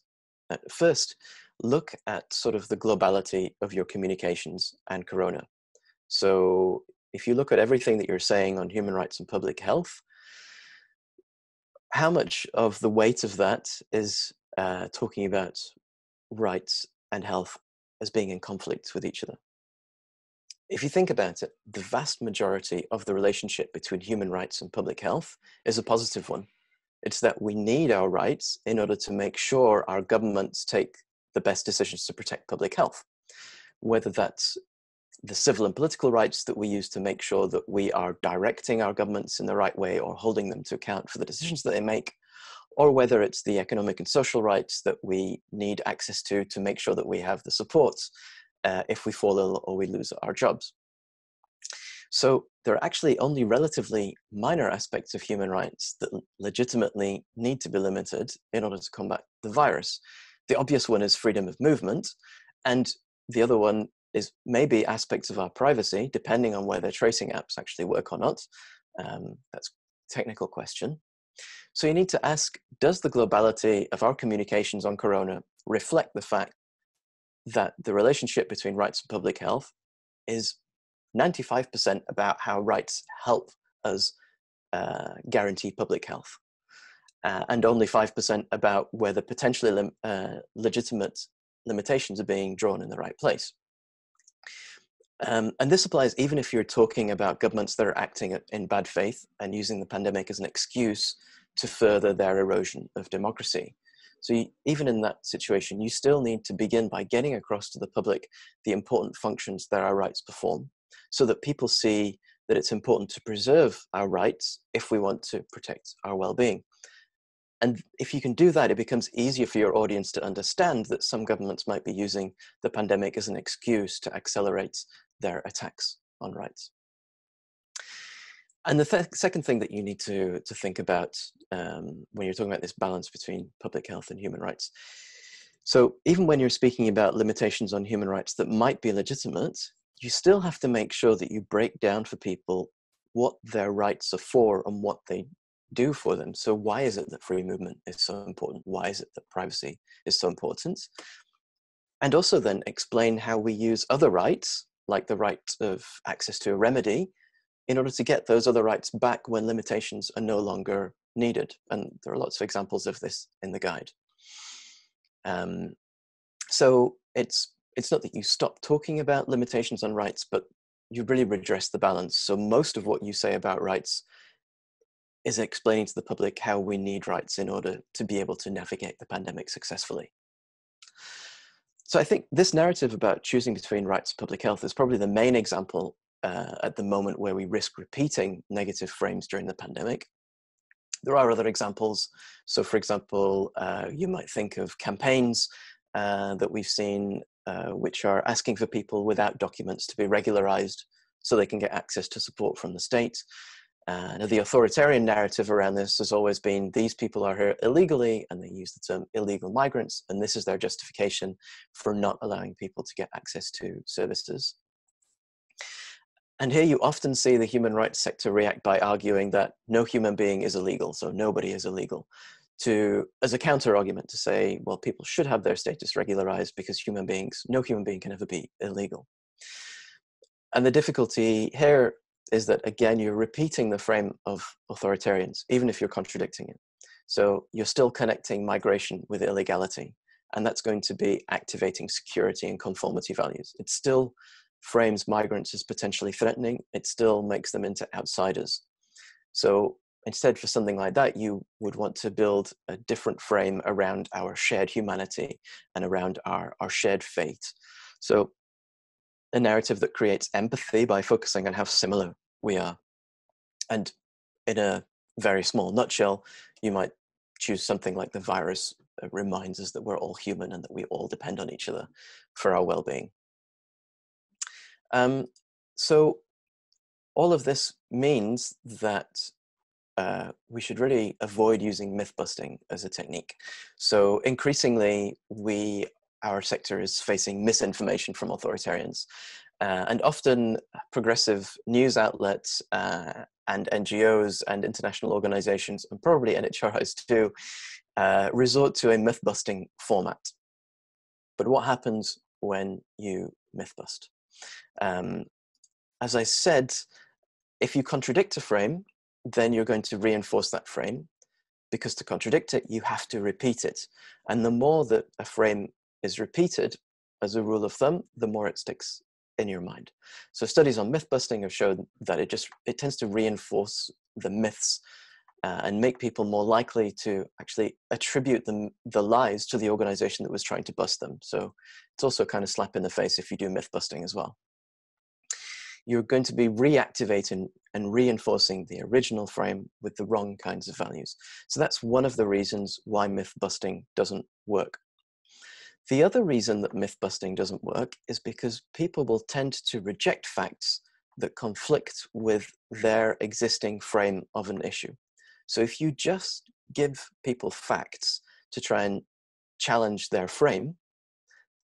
First, look at sort of the globality of your communications and Corona. So if you look at everything that you're saying on human rights and public health, how much of the weight of that is talking about rights and health as being in conflict with each other? If you think about it, the vast majority of the relationship between human rights and public health is a positive one. It's that we need our rights in order to make sure our governments take the best decisions to protect public health, whether that's the civil and political rights that we use to make sure that we are directing our governments in the right way or holding them to account for the decisions that they make, or whether it's the economic and social rights that we need access to make sure that we have the supports if we fall ill or we lose our jobs. So there are actually only relatively minor aspects of human rights that legitimately need to be limited in order to combat the virus. The obvious one is freedom of movement, and the other one is maybe aspects of our privacy, depending on whether tracing apps actually work or not. That's a technical question. So you need to ask, does the globality of our communications on Corona reflect the fact that the relationship between rights and public health is 95% about how rights help us guarantee public health, and only 5% about whether potentially legitimate limitations are being drawn in the right place. And this applies even if you're talking about governments that are acting in bad faith and using the pandemic as an excuse to further their erosion of democracy. So even in that situation, you still need to begin by getting across to the public the important functions that our rights perform, so that people see that it's important to preserve our rights if we want to protect our well-being. And if you can do that, it becomes easier for your audience to understand that some governments might be using the pandemic as an excuse to accelerate their attacks on rights. And the second thing that you need to think about when you're talking about this balance between public health and human rights. So even when you're speaking about limitations on human rights that might be legitimate, you still have to make sure that you break down for people what their rights are for and what they do for them. So why is it that free movement is so important? Why is it that privacy is so important? And also then explain how we use other rights, like the right of access to a remedy, in order to get those other rights back when limitations are no longer needed. And there are lots of examples of this in the guide. So it's not that you stop talking about limitations on rights, but you really redress the balance. So most of what you say about rights is explaining to the public how we need rights in order to be able to navigate the pandemic successfully. So I think this narrative about choosing between rights and public health is probably the main example at the moment where we risk repeating negative frames during the pandemic. There are other examples. So for example, you might think of campaigns that we've seen which are asking for people without documents to be regularized so they can get access to support from the state. Now the authoritarian narrative around this has always been these people are here illegally, and they use the term illegal migrants, and this is their justification for not allowing people to get access to services. And here you often see the human rights sector react by arguing that no human being is illegal, so nobody is illegal, as a counter argument to say, well, people should have their status regularized because no human being can ever be illegal. And the difficulty here is that, again, you're repeating the frame of authoritarians, even if you're contradicting it. So you're still connecting migration with illegality, and that's going to be activating security and conformity values. It still frames migrants as potentially threatening. It still makes them into outsiders. So instead, for something like that, you would want to build a different frame around our shared humanity and around our shared fate. So a narrative that creates empathy by focusing on how similar we are. And in a very small nutshell, you might choose something like the virus reminds us that we're all human and that we all depend on each other for our well-being. So all of this means that we should really avoid using myth-busting as a technique. So increasingly, our sector is facing misinformation from authoritarians. And often progressive news outlets and NGOs and international organizations, and probably NHRIs too, resort to a myth-busting format. But what happens when you myth-bust? As I said, if you contradict a frame, then you're going to reinforce that frame, because to contradict it, you have to repeat it. And the more that a frame is repeated, as a rule of thumb, the more it sticks in your mind. So studies on myth busting have shown that it tends to reinforce the myths and make people more likely to actually attribute the lies to the organization that was trying to bust them. So it's also kind of slap in the face if you do myth busting as well. You're going to be reactivating and reinforcing the original frame with the wrong kinds of values. So that's one of the reasons why myth busting doesn't work. The other reason that myth busting doesn't work is because people will tend to reject facts that conflict with their existing frame of an issue. So if you just give people facts to try and challenge their frame,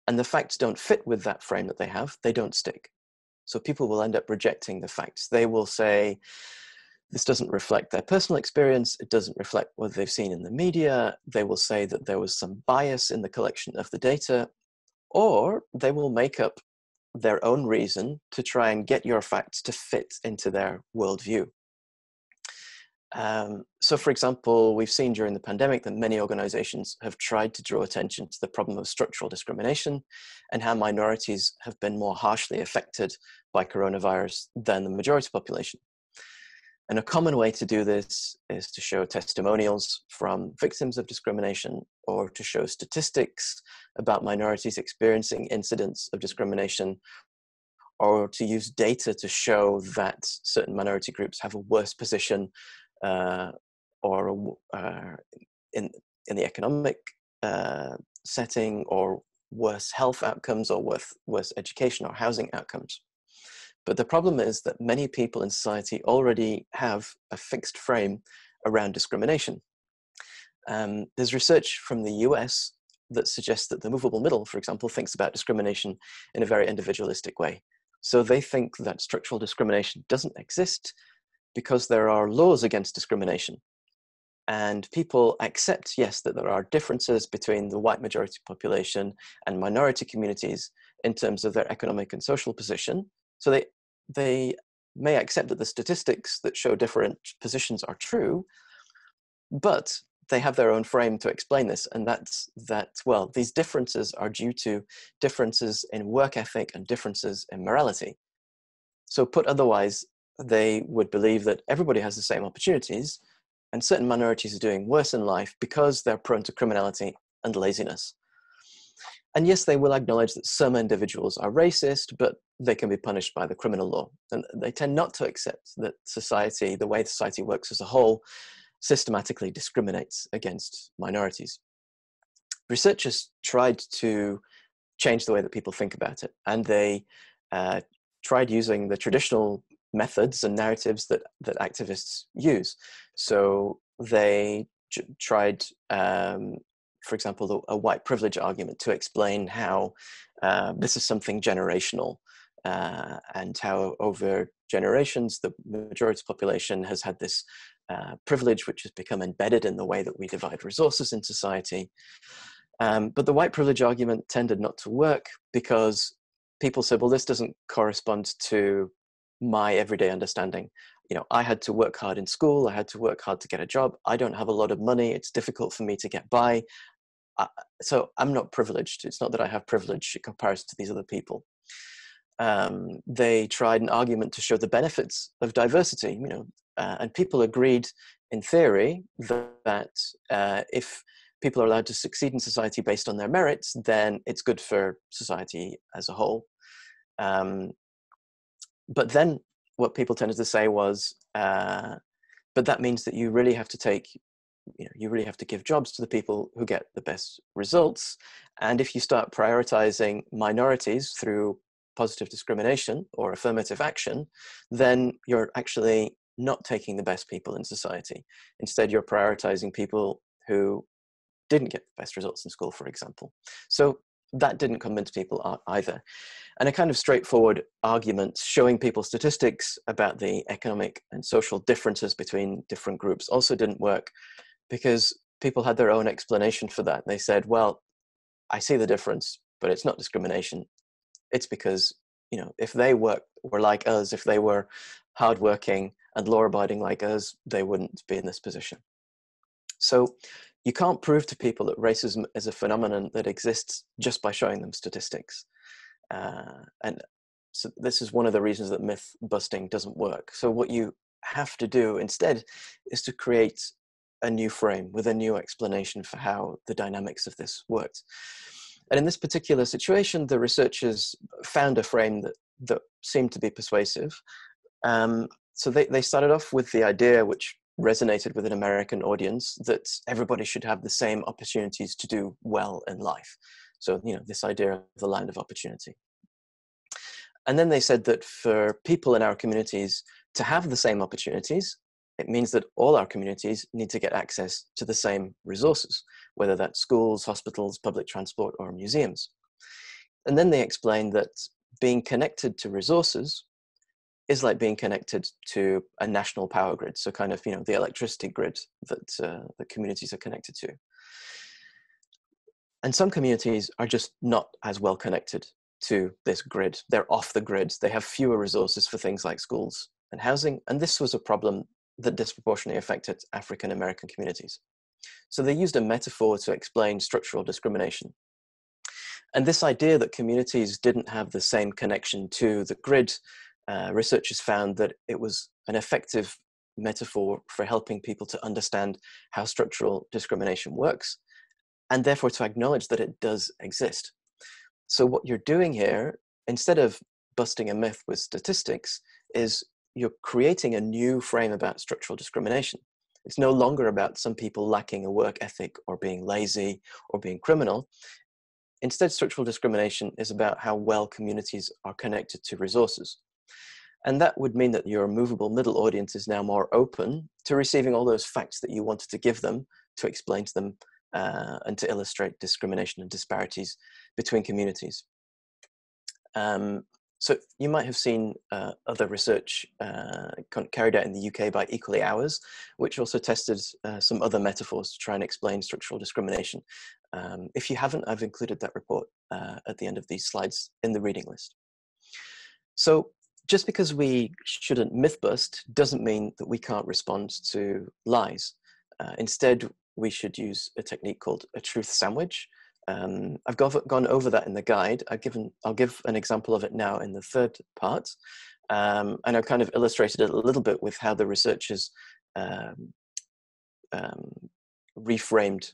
and the facts don't fit with that frame that they have, they don't stick. So people will end up rejecting the facts. They will say, this doesn't reflect their personal experience. It doesn't reflect what they've seen in the media. They will say that there was some bias in the collection of the data, or they will make up their own reason to try and get your facts to fit into their worldview. So for example, we've seen during the pandemic that many organizations have tried to draw attention to the problem of structural discrimination and how minorities have been more harshly affected by coronavirus than the majority population. And a common way to do this is to show testimonials from victims of discrimination, or to show statistics about minorities experiencing incidents of discrimination, or to use data to show that certain minority groups have a worse position in the economic setting, or worse health outcomes, or worse education or housing outcomes. But the problem is that many people in society already have a fixed frame around discrimination. There's research from the US that suggests that the movable middle, for example, thinks about discrimination in a very individualistic way. So they think that structural discrimination doesn't exist because there are laws against discrimination. And people accept, yes, that there are differences between the white majority population and minority communities in terms of their economic and social position. So they may accept that the statistics that show different positions are true, but they have their own frame to explain this. And that's that, well, these differences are due to differences in work ethic and differences in morality. So put otherwise, they would believe that everybody has the same opportunities, and certain minorities are doing worse in life because they're prone to criminality and laziness. And yes, they will acknowledge that some individuals are racist, but they can be punished by the criminal law. And they tend not to accept that society, the way society works as a whole, systematically discriminates against minorities. Researchers tried to change the way that people think about it, and they tried using the traditional methods and narratives that activists use. So they tried, for example, a white privilege argument to explain how this is something generational, and how over generations the majority population has had this privilege which has become embedded in the way that we divide resources in society. But the white privilege argument tended not to work because people said, well, this doesn't correspond to my everyday understanding. You know, I had to work hard in school, I had to work hard to get a job, I don't have a lot of money, it's difficult for me to get by, so I'm not privileged. It's not that I have privilege in comparison to these other people. They tried an argument to show the benefits of diversity, you know, and people agreed in theory that if people are allowed to succeed in society based on their merits, then it's good for society as a whole. But then what people tended to say was, but that means that you really have to take, you know, you really have to give jobs to the people who get the best results. And if you start prioritizing minorities through positive discrimination or affirmative action, then you're actually not taking the best people in society. Instead, you're prioritizing people who didn't get the best results in school, for example. So that didn't convince people either. And a kind of straightforward argument showing people statistics about the economic and social differences between different groups also didn't work, because people had their own explanation for that. They said, well, I see the difference, but it's not discrimination. It's because, you know, if they were like us, if they were hardworking and law-abiding like us, they wouldn't be in this position. So you can't prove to people that racism is a phenomenon that exists just by showing them statistics. And so this is one of the reasons that myth busting doesn't work. So what you have to do instead is to create a new frame with a new explanation for how the dynamics of this worked. And in this particular situation, the researchers found a frame that seemed to be persuasive. So they started off with the idea, which resonated with an American audience, that everybody should have the same opportunities to do well in life. So, you know, this idea of the land of opportunity. And then they said that for people in our communities to have the same opportunities, it means that all our communities need to get access to the same resources, whether that's schools, hospitals, public transport, or museums. And then they explained that being connected to resources is like being connected to a national power grid. So kind of, you know, the electricity grid that the communities are connected to. And some communities are just not as well connected to this grid. They're off the grid. They have fewer resources for things like schools and housing. And this was a problem that disproportionately affected African American communities. So they used a metaphor to explain structural discrimination. And this idea that communities didn't have the same connection to the grid, researchers found that it was an effective metaphor for helping people to understand how structural discrimination works, and therefore to acknowledge that it does exist. So what you're doing here, instead of busting a myth with statistics, is you're creating a new frame about structural discrimination. It's no longer about some people lacking a work ethic or being lazy or being criminal. Instead, structural discrimination is about how well communities are connected to resources. And that would mean that your movable middle audience is now more open to receiving all those facts that you wanted to give them, to explain to them, and to illustrate discrimination and disparities between communities. So you might have seen other research carried out in the UK by Equally Ours, which also tested some other metaphors to try and explain structural discrimination. If you haven't, I've included that report at the end of these slides in the reading list. So just because we shouldn't myth bust doesn't mean that we can't respond to lies. Instead, we should use a technique called a truth sandwich. I've gone over that in the guide. I'll give an example of it now in the third part. And I've kind of illustrated it a little bit with how the researchers reframed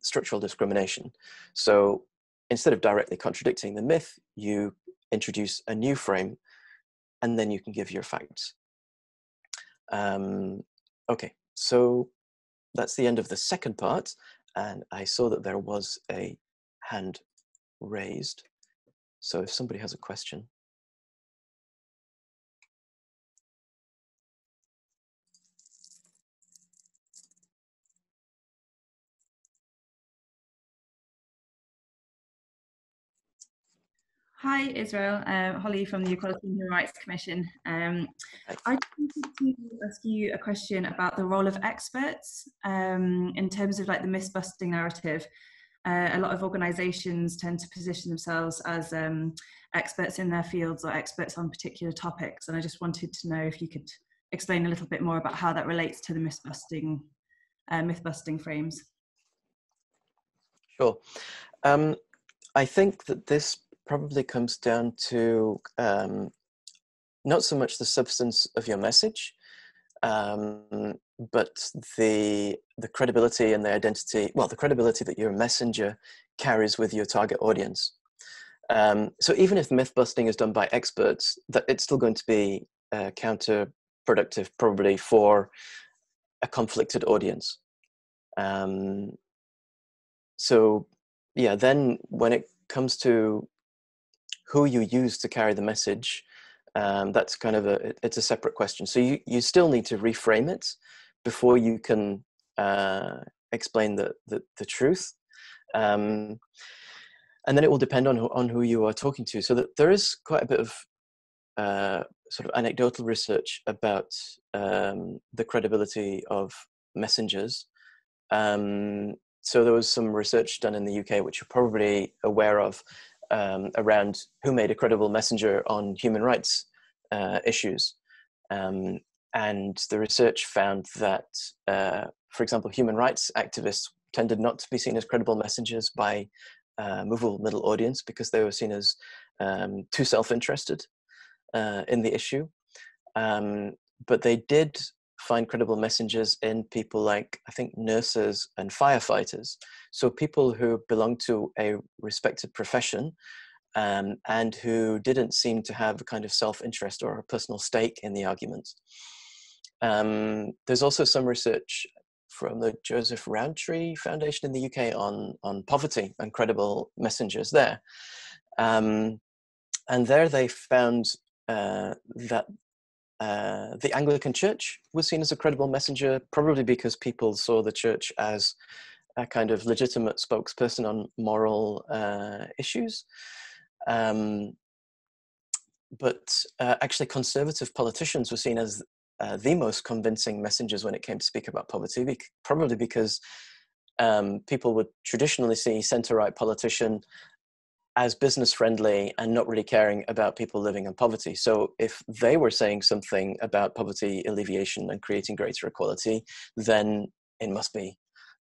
structural discrimination. So instead of directly contradicting the myth, you introduce a new frame, and then you can give your facts. Okay, so that's the end of the second part. And I saw that there was a hand raised. So if somebody has a question. Hi, Israel. Holly from the Equality and Human Rights Commission. I just wanted to ask you a question about the role of experts in terms of like the myth-busting narrative. A lot of organisations tend to position themselves as experts in their fields or experts on particular topics, and I just wanted to know if you could explain a little bit more about how that relates to the myth-busting frames. Sure. I think that this probably comes down to not so much the substance of your message, but the credibility and the identity, well, the credibility that your messenger carries with your target audience. So even if myth busting is done by experts, that it's still going to be counterproductive probably for a conflicted audience. So yeah, then when it comes to who you use to carry the message, that's kind of it's a separate question. So you still need to reframe it before you can explain the truth. And then it will depend on who you are talking to. So that there is quite a bit of sort of anecdotal research about the credibility of messengers. So there was some research done in the UK, which you're probably aware of, around who made a credible messenger on human rights issues. And the research found that, for example, human rights activists tended not to be seen as credible messengers by movable middle audience because they were seen as too self-interested in the issue. But they did find credible messengers in people like, I think, nurses and firefighters. So people who belong to a respected profession and who didn't seem to have a kind of self-interest or a personal stake in the argument. There's also some research from the Joseph Rowntree Foundation in the UK on poverty and credible messengers there. And there they found that the Anglican Church was seen as a credible messenger, probably because people saw the church as a kind of legitimate spokesperson on moral issues. But actually conservative politicians were seen as the most convincing messengers when it came to speak about poverty, probably because people would traditionally see centre-right politician as business friendly and not really caring about people living in poverty. So if they were saying something about poverty alleviation and creating greater equality, then it must be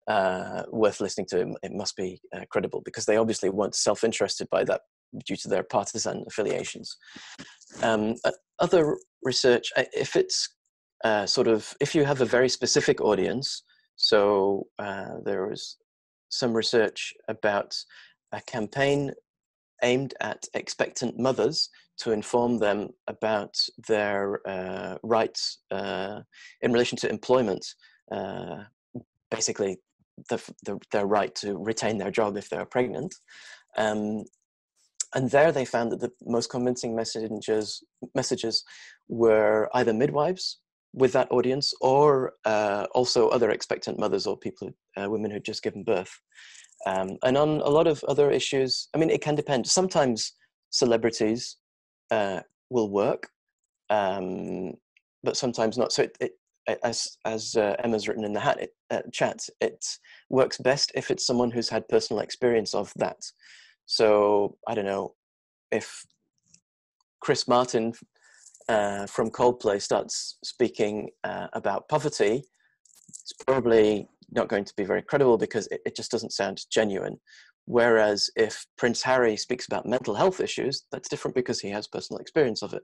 worth listening to. It must be credible, because they obviously weren't self-interested by that due to their partisan affiliations. Other research, if it's if you have a very specific audience, so there was some research about a campaign aimed at expectant mothers to inform them about their rights in relation to employment basically their right to retain their job if they're pregnant. And there they found that the most convincing messages were either midwives with that audience, or also other expectant mothers or people, women who'd just given birth. And on a lot of other issues, I mean, it can depend. Sometimes celebrities will work, but sometimes not. So as Emma's written in the chat, it works best if it's someone who's had personal experience of that. So I don't know, if Chris Martin from Coldplay starts speaking about poverty, it's probably not going to be very credible because it just doesn't sound genuine. Whereas if Prince Harry speaks about mental health issues, that's different because he has personal experience of it.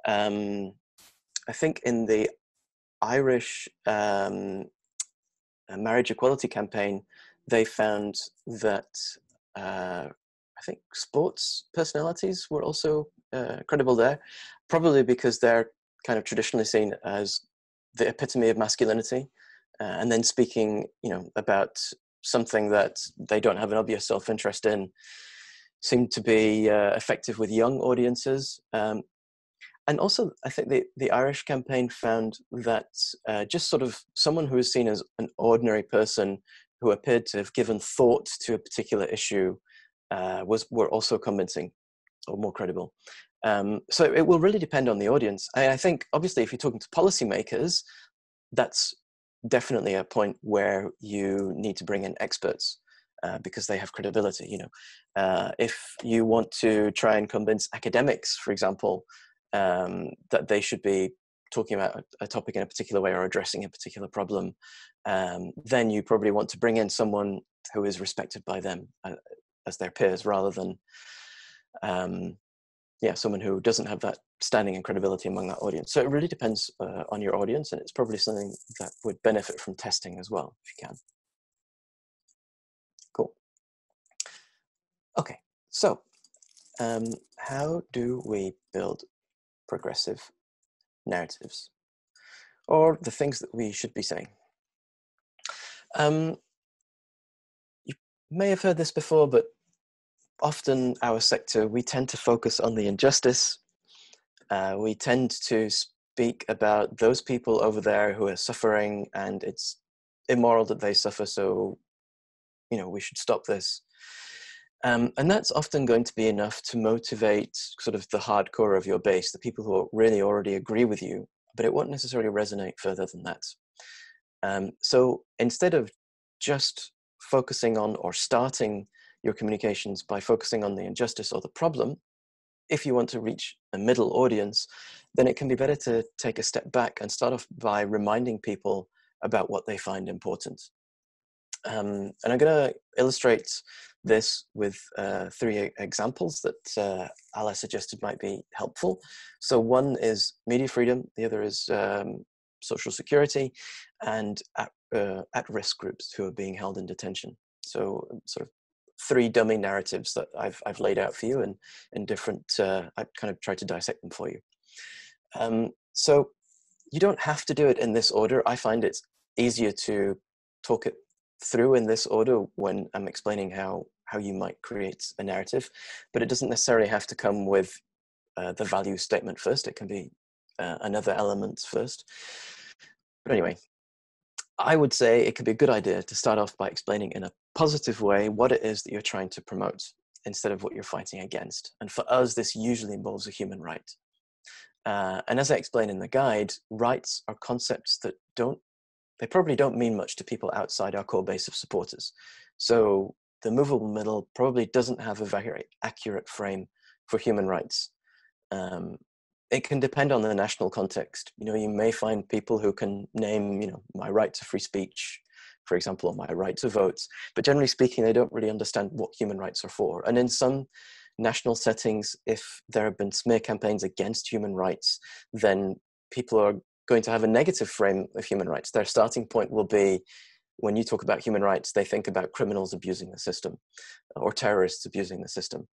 I think in the Irish marriage equality campaign, they found that I think sports personalities were also credible there, probably because they're kind of traditionally seen as the epitome of masculinity, and then speaking, about something that they don't have an obvious self-interest in, seemed to be effective with young audiences. And also, I think the Irish campaign found that just sort of someone who was seen as an ordinary person who appeared to have given thought to a particular issue were also convincing or more credible. So it will really depend on the audience. I think, obviously, if you're talking to policymakers, that's definitely a point where you need to bring in experts because they have credibility. If you want to try and convince academics, for example, that they should be talking about a topic in a particular way or addressing a particular problem, then you probably want to bring in someone who is respected by them as their peers, rather than someone who doesn't have that standing and credibility among that audience. So it really depends on your audience, and it's probably something that would benefit from testing as well, if you can. Cool. Okay, so how do we build progressive narratives, or the things that we should be saying? You may have heard this before, but often our sector, we tend to focus on the injustice. We tend to speak about those people over there who are suffering, and it's immoral that they suffer, so we should stop this. And that's often going to be enough to motivate sort of the hardcore of your base, the people who really already agree with you, but it won't necessarily resonate further than that. So instead of just focusing on or starting your communications by focusing on the injustice or the problem, if you want to reach a middle audience, then it can be better to take a step back and start off by reminding people about what they find important. And I'm going to illustrate this with 3 examples that Ala suggested might be helpful. So one is media freedom, the other is social security, and at-risk groups who are being held in detention. So sort of 3 dummy narratives that I've laid out for you, and in different, I kind of tried to dissect them for you. So you don't have to do it in this order. I find it's easier to talk it through in this order when I'm explaining how you might create a narrative, but it doesn't necessarily have to come with the value statement first. It can be another element first. But anyway, I would say it could be a good idea to start off by explaining in a positive way what it is that you're trying to promote instead of what you're fighting against. And for us, this usually involves a human right. And as I explain in the guide, rights are concepts that they probably don't mean much to people outside our core base of supporters. So the movable middle probably doesn't have a very accurate frame for human rights. It can depend on the national context. You may find people who can name, my right to free speech, for example, or my right to vote, but generally speaking, they don't really understand what human rights are for. And in some national settings, if there have been smear campaigns against human rights, then people are going to have a negative frame of human rights. Their starting point will be, when you talk about human rights, they think about criminals abusing the system or terrorists abusing the system.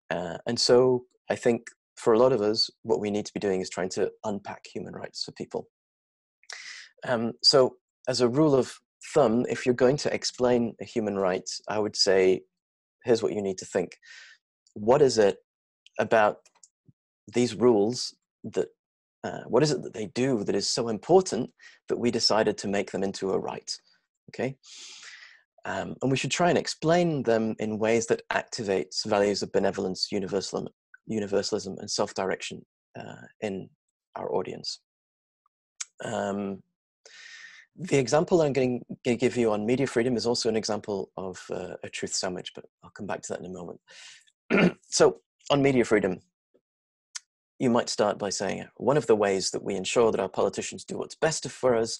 And so I think for a lot of us, what we need to be doing is trying to unpack human rights for people. So as a rule of thumb, if you're going to explain a human right, I would say, here's what you need to think. What is it about these rules that, what is it that they do that is so important that we decided to make them into a right? Okay. And we should try and explain them in ways that activates values of benevolence, universalism, and self-direction in our audience. The example I'm going to give you on media freedom is also an example of a truth sandwich, but I'll come back to that in a moment. So on media freedom, you might start by saying, one of the ways that we ensure that our politicians do what's best for us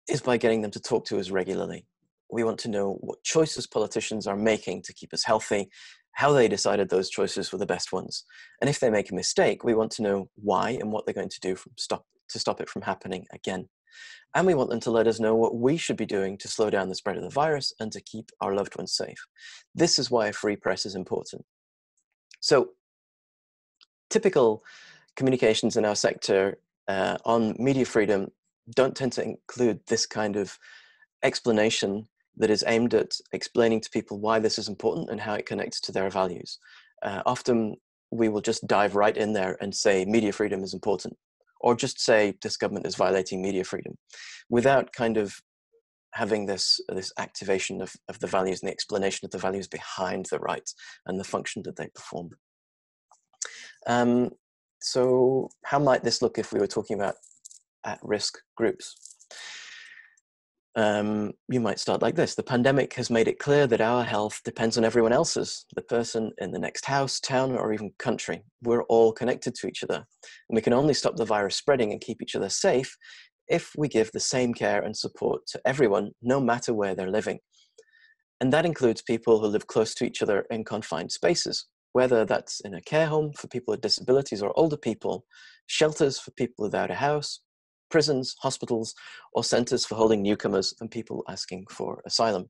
is by getting them to talk to us regularly. We want to know what choices politicians are making to keep us healthy, how they decided those choices were the best ones. And if they make a mistake, we want to know why and what they're going to do to stop it from happening again. And we want them to let us know what we should be doing to slow down the spread of the virus and to keep our loved ones safe. This is why a free press is important. So typical communications in our sector on media freedom don't tend to include this kind of explanation that is aimed at explaining to people why this is important and how it connects to their values. Often we will just dive right in there and say media freedom is important, or just say this government is violating media freedom, without kind of having this activation of the values and the explanation of the values behind the rights and the function that they perform. So how might this look if we were talking about at-risk groups? You might start like this. The pandemic has made it clear that our health depends on everyone else's, the person in the next house, town, or even country. We're all connected to each other, and we can only stop the virus spreading and keep each other safe if we give the same care and support to everyone, no matter where they're living. And that includes people who live close to each other in confined spaces, whether that's in a care home for people with disabilities or older people, shelters for people without a house, prisons, hospitals, or centers for holding newcomers and people asking for asylum.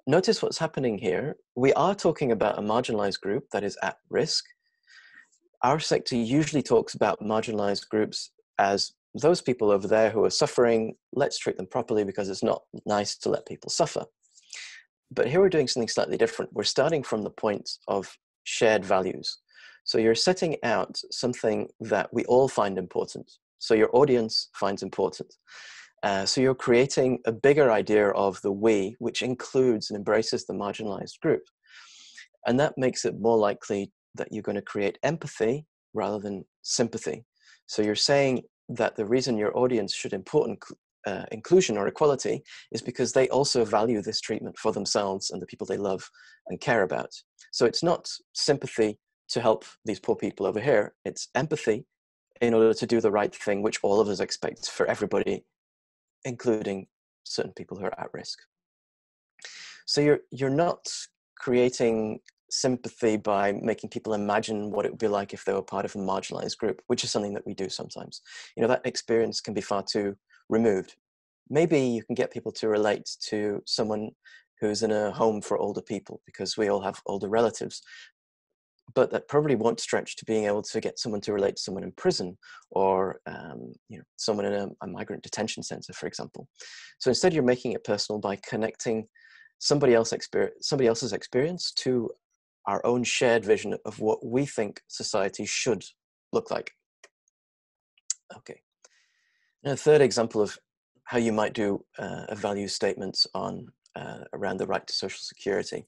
Notice what's happening here. We are talking about a marginalized group that is at risk. Our sector usually talks about marginalized groups as those people over there who are suffering. Let's treat them properly because it's not nice to let people suffer. But here we're doing something slightly different. We're starting from the point of shared values. So you're setting out something that we all find important. So your audience finds important. So you're creating a bigger idea of the we, which includes and embraces the marginalized group. And that makes it more likely that you're going to create empathy rather than sympathy. So you're saying that the reason your audience should important inclusion or equality is because they also value this treatment for themselves and the people they love and care about. So it's not sympathy to help these poor people over here. It's empathy in order to do the right thing, which all of us expect for everybody, including certain people who are at risk. So you're not creating sympathy by making people imagine what it would be like if they were part of a marginalized group, which is something that we do sometimes. You know, that experience can be far too removed. Maybe you can get people to relate to someone who's in a home for older people because we all have older relatives, but that probably won't stretch to being able to get someone to relate to someone in prison or you know, someone in a migrant detention center, for example. So instead, you're making it personal by connecting somebody else's experience to our own shared vision of what we think society should look like. Okay. And a third example of how you might do a value statement on around the right to social security.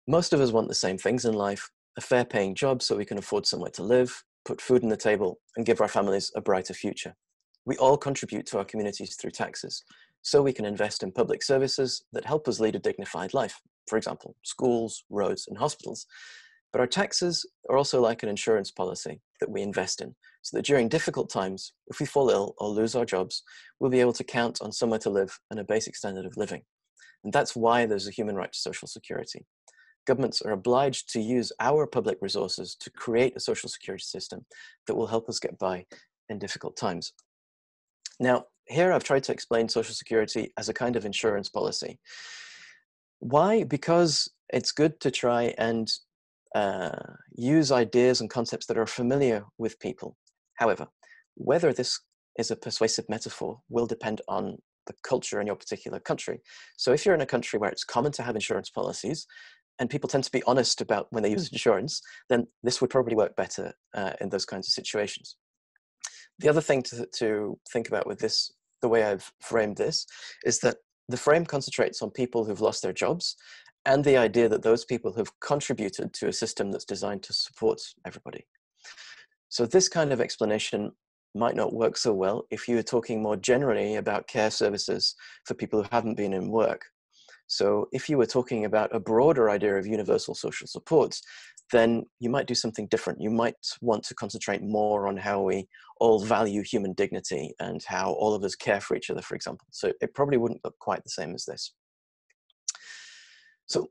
Most of us want the same things in life: a fair paying job so we can afford somewhere to live, put food on the table, and give our families a brighter future. We all contribute to our communities through taxes, so we can invest in public services that help us lead a dignified life, for example, schools, roads, and hospitals. But our taxes are also like an insurance policy that we invest in, so that during difficult times, if we fall ill or lose our jobs, we'll be able to count on somewhere to live and a basic standard of living. And that's why there's a human right to social security. Governments are obliged to use our public resources to create a social security system that will help us get by in difficult times. Now, here I've tried to explain social security as a kind of insurance policy. Why? Because it's good to try and use ideas and concepts that are familiar with people. However, whether this is a persuasive metaphor will depend on the culture in your particular country. So if you're in a country where it's common to have insurance policies, and people tend to be honest about when they use insurance, then this would probably work better in those kinds of situations. The other thing to think about with this, the way I've framed this, is that the frame concentrates on people who've lost their jobs and the idea that those people have contributed to a system that's designed to support everybody. So this kind of explanation might not work so well if you are talking more generally about care services for people who haven't been in work. So if you were talking about a broader idea of universal social supports, then you might do something different. You might want to concentrate more on how we all value human dignity and how all of us care for each other, for example. So it probably wouldn't look quite the same as this. So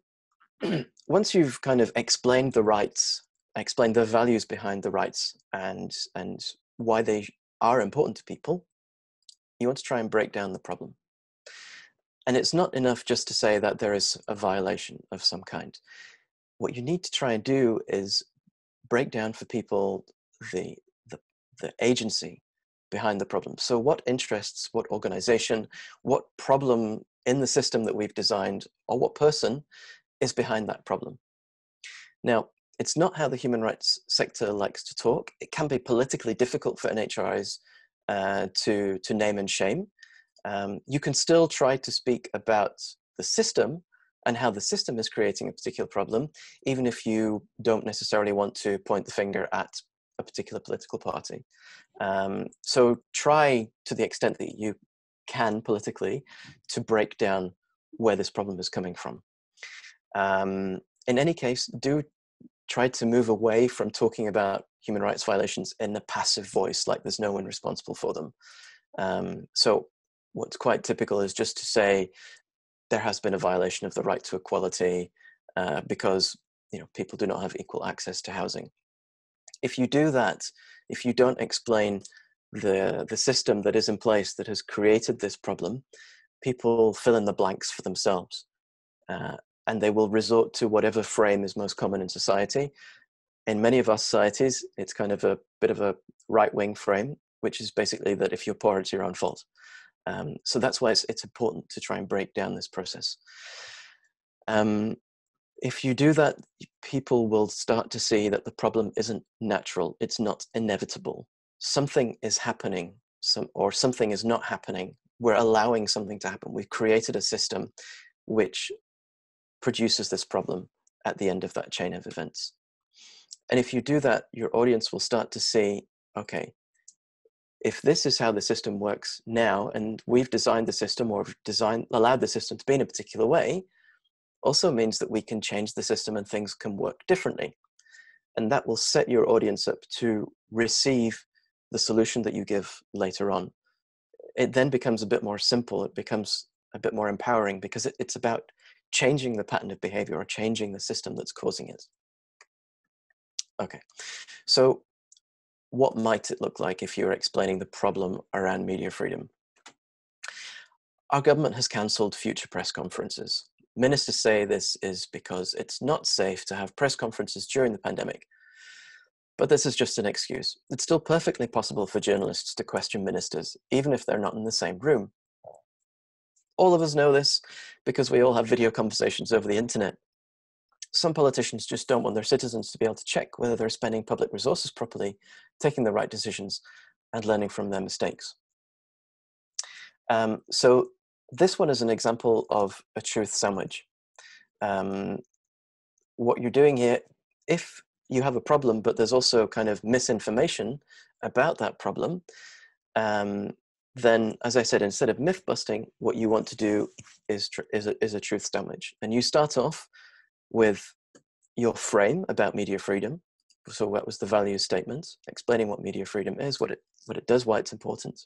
once you've kind of explained the rights, explained the values behind the rights and why they are important to people, you want to try and break down the problem. And it's not enough just to say that there is a violation of some kind. What you need to try and do is break down for people the agency behind the problem. So what interests, what organization, what problem in the system that we've designed, or what person is behind that problem. Now, it's not how the human rights sector likes to talk. It can be politically difficult for NHRIs to name and shame. You can still try to speak about the system and how the system is creating a particular problem, even if you don't necessarily want to point the finger at a particular political party. So try, to the extent that you can politically, to break down where this problem is coming from. In any case, do try to move away from talking about human rights violations in a passive voice, like there's no one responsible for them. So what's quite typical is just to say there has been a violation of the right to equality because people do not have equal access to housing. If you do that, if you don't explain the system that is in place that has created this problem, people fill in the blanks for themselves. And they will resort to whatever frame is most common in society. In many of our societies, it's kind of a bit of a right-wing frame, which is basically that if you're poor, it's your own fault. So that's why it's important to try and break down this process. If you do that, people will start to see that the problem isn't natural, it's not inevitable. Something is happening, or something is not happening. We're allowing something to happen. We've created a system which produces this problem at the end of that chain of events. And if you do that, your audience will start to see, okay, if this is how the system works now, and we've designed the system or allowed the system to be in a particular way, also means that we can change the system and things can work differently. And that will set your audience up to receive the solution that you give later on. It then becomes a bit more simple. It becomes a bit more empowering because it's about changing the pattern of behavior or changing the system that's causing it. Okay, so what might it look like if you're explaining the problem around media freedom? Our government has cancelled future press conferences. Ministers say this is because it's not safe to have press conferences during the pandemic. But this is just an excuse. It's still perfectly possible for journalists to question ministers, even if they're not in the same room. All of us know this because we all have video conversations over the internet. Some politicians just don't want their citizens to be able to check whether they're spending public resources properly, taking the right decisions, and learning from their mistakes. So this one is an example of a truth sandwich. What you're doing here, if you have a problem, but there's also kind of misinformation about that problem, then, as I said, instead of myth busting, what you want to do is a truth sandwich. And you start off with your frame about media freedom. So what was the value statement, explaining what media freedom is, what it does, why it's important.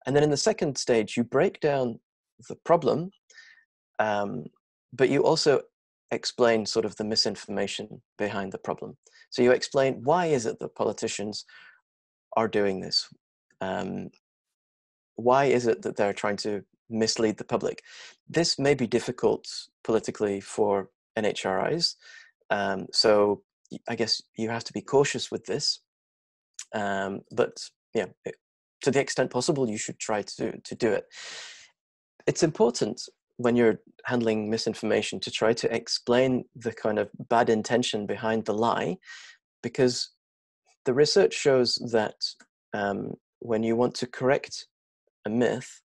And then in the second stage, you break down the problem, but you also explain sort of the misinformation behind the problem. So you explain, why is it that politicians are doing this? Why is it that they're trying to mislead the public? This may be difficult politically for NHRIs. So I guess you have to be cautious with this. But yeah, to the extent possible, you should try to do it. It's important when you're handling misinformation to try to explain the kind of bad intention behind the lie, because the research shows that when you want to correct a myth,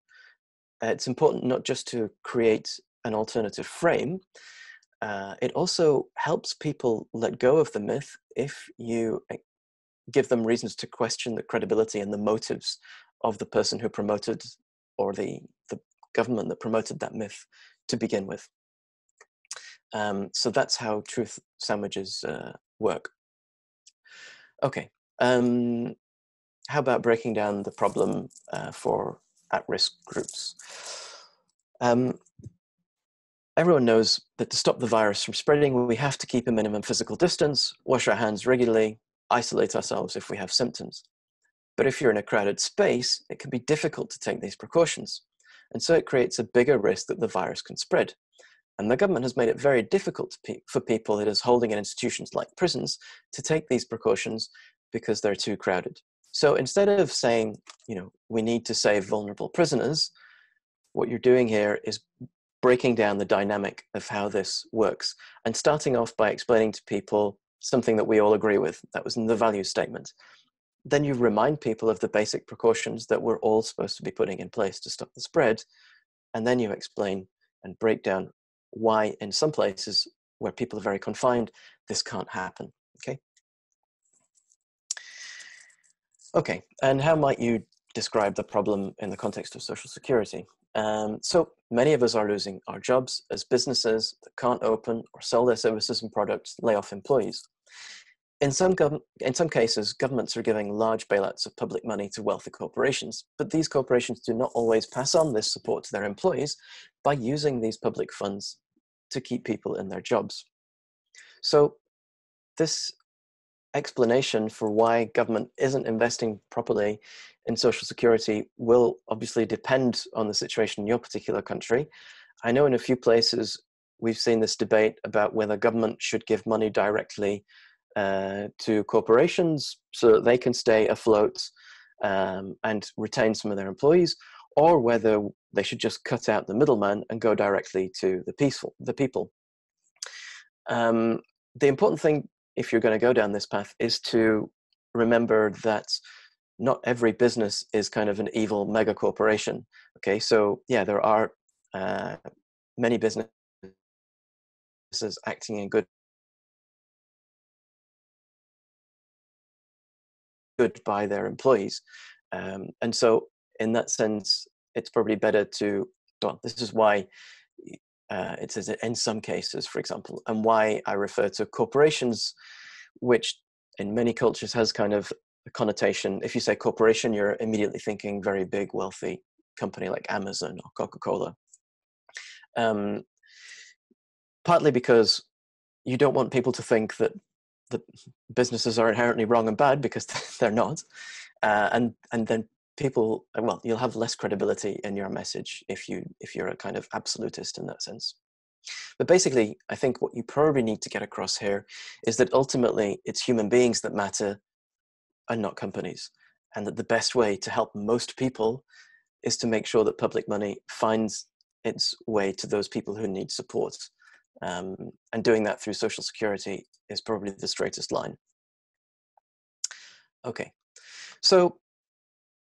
it's important not just to create an alternative frame, it also helps people let go of the myth if you give them reasons to question the credibility and the motives of the person who promoted, or the government that promoted that myth to begin with. So that's how truth sandwiches work. Okay, how about breaking down the problem for at-risk groups? Everyone knows that to stop the virus from spreading, we have to keep a minimum physical distance, wash our hands regularly, isolate ourselves if we have symptoms. But if you're in a crowded space, it can be difficult to take these precautions. And so it creates a bigger risk that the virus can spread. And the government has made it very difficult for people it is holding in institutions like prisons to take these precautions because they're too crowded. So instead of saying, we need to save vulnerable prisoners, what you're doing here is breaking down the dynamic of how this works and starting off by explaining to people something that we all agree with. That was in the value statement. Then you remind people of the basic precautions that we're all supposed to be putting in place to stop the spread. And then you explain and break down why in some places where people are very confined, this can't happen, okay? Okay, and how might you describe the problem in the context of Social Security? So many of us are losing our jobs as businesses that can't open or sell their services and products, lay off employees. In some cases, governments are giving large bailouts of public money to wealthy corporations, but these corporations do not always pass on this support to their employees by using these public funds to keep people in their jobs. So this explanation for why government isn't investing properly in Social Security will obviously depend on the situation in your particular country. I know in a few places we've seen this debate about whether government should give money directly to corporations so that they can stay afloat and retain some of their employees, or whether they should just cut out the middleman and go directly to the people. The important thing, if you're going to go down this path, is to remember that not every business is kind of an evil mega corporation. Okay, so yeah, there are many businesses acting in good by their employees, and so in that sense, it's probably better to. Well, this is why it says in some cases, for example, and why I refer to corporations, which in many cultures has kind of a connotation. If you say corporation, you're immediately thinking very big, wealthy company like Amazon or Coca-Cola. Partly because you don't want people to think that the businesses are inherently wrong and bad, because they're not. And then people, well, you'll have less credibility in your message if you're a kind of absolutist in that sense. But basically, I think what you probably need to get across here is that ultimately it's human beings that matter and not companies. And that the best way to help most people is to make sure that public money finds its way to those people who need support. And doing that through Social Security is probably the straightest line. Okay, so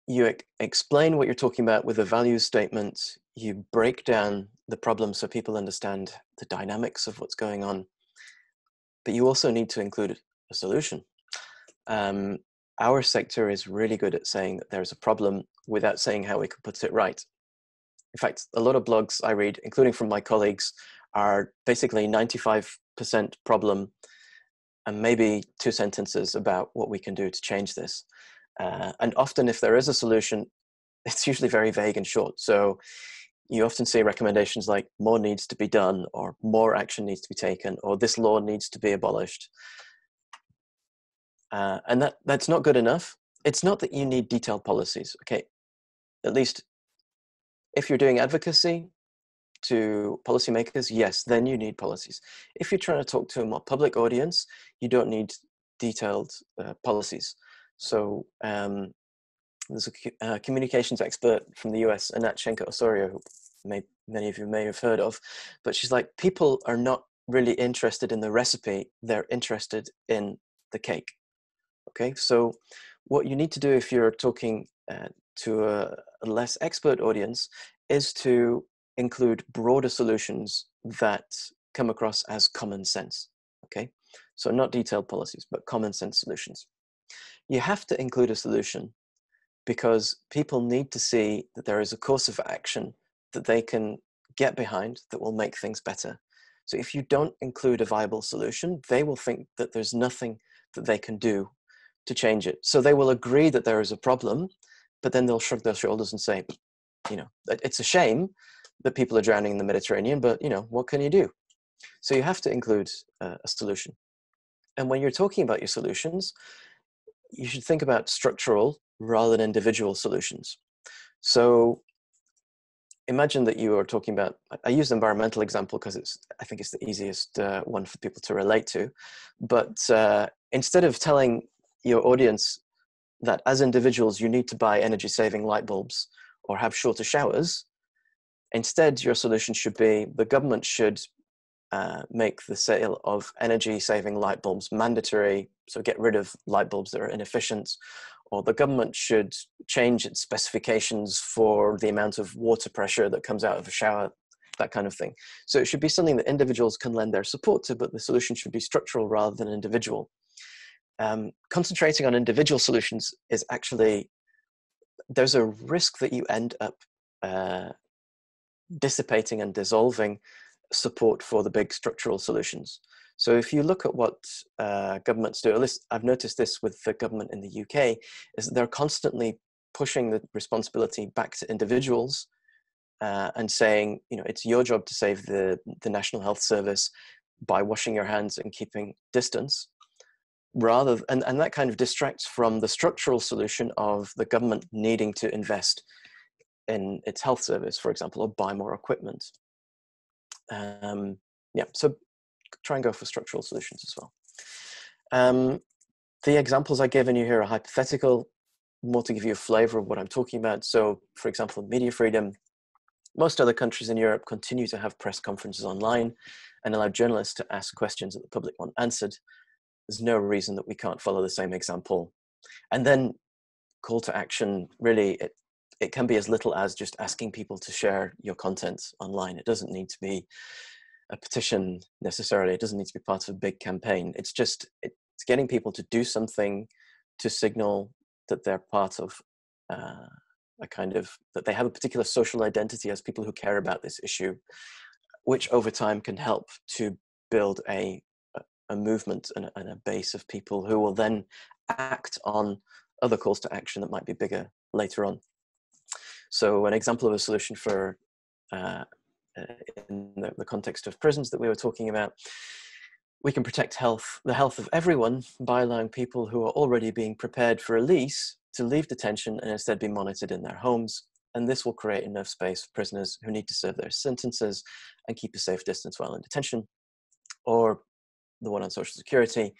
you explain what you're talking about with a values statement, you break down the problem so people understand the dynamics of what's going on, but you also need to include a solution. Our sector is really good at saying that there's a problem without saying how we can put it right. In fact, a lot of blogs I read, including from my colleagues, are basically 95% problem and maybe 2 sentences about what we can do to change this. And often if there is a solution, it's usually very vague and short. So you often see recommendations like more needs to be done, or more action needs to be taken, or this law needs to be abolished. And that's not good enough. It's not that you need detailed policies, okay? At least if you're doing advocacy to policymakers, yes, then you need policies. If you're trying to talk to a more public audience, you don't need detailed policies. So there's a communications expert from the US, Anat Schenker-Osorio, who many of you may have heard of, but she's like, people are not really interested in the recipe, they're interested in the cake. Okay, so what you need to do if you're talking to a less expert audience is to include broader solutions that come across as common sense. Okay, so not detailed policies, but common sense solutions. You have to include a solution because people need to see that there is a course of action that they can get behind that will make things better. So if you don't include a viable solution, they will think that there's nothing that they can do to change it. So they will agree that there is a problem, but then they'll shrug their shoulders and say, you know, it's a shame that people are drowning in the Mediterranean, but you know, what can you do? So you have to include a solution. And when you're talking about your solutions, you should think about structural rather than individual solutions. So imagine that you are talking about, I use the environmental example because I think it's the easiest one for people to relate to. But instead of telling your audience that as individuals you need to buy energy saving light bulbs or have shorter showers, instead your solution should be the government should make the sale of energy saving light bulbs mandatory, so get rid of light bulbs that are inefficient, or the government should change its specifications for the amount of water pressure that comes out of a shower, that kind of thing. So it should be something that individuals can lend their support to, but the solution should be structural rather than individual. Concentrating on individual solutions is actually, there's a risk that you end up dissipating and dissolving support for the big structural solutions. So if you look at what governments do, at least I've noticed this with the government in the UK, is that they're constantly pushing the responsibility back to individuals and saying, you know, it's your job to save the National Health Service by washing your hands and keeping distance, rather, and that kind of distracts from the structural solution of the government needing to invest in its health service, for example, or buy more equipment. Yeah, so try and go for structural solutions as well. The examples I've given you here are hypothetical, more to give you a flavor of what I'm talking about. So, for example, media freedom. Most other countries in Europe continue to have press conferences online and allow journalists to ask questions that the public want answered. There's no reason that we can't follow the same example. And then call to action, really, it can be as little as just asking people to share your content online. It doesn't need to be a petition necessarily. It doesn't need to be part of a big campaign. It's just, it's getting people to do something to signal that they're part of a kind of, that they have a particular social identity as people who care about this issue, which over time can help to build a movement and a base of people who will then act on other calls to action that might be bigger later on. So an example of a solution for in the context of prisons that we were talking about, we can protect the health of everyone by allowing people who are already being prepared for release to leave detention and instead be monitored in their homes. And this will create enough space for prisoners who need to serve their sentences and keep a safe distance while in detention. Or the one on social security,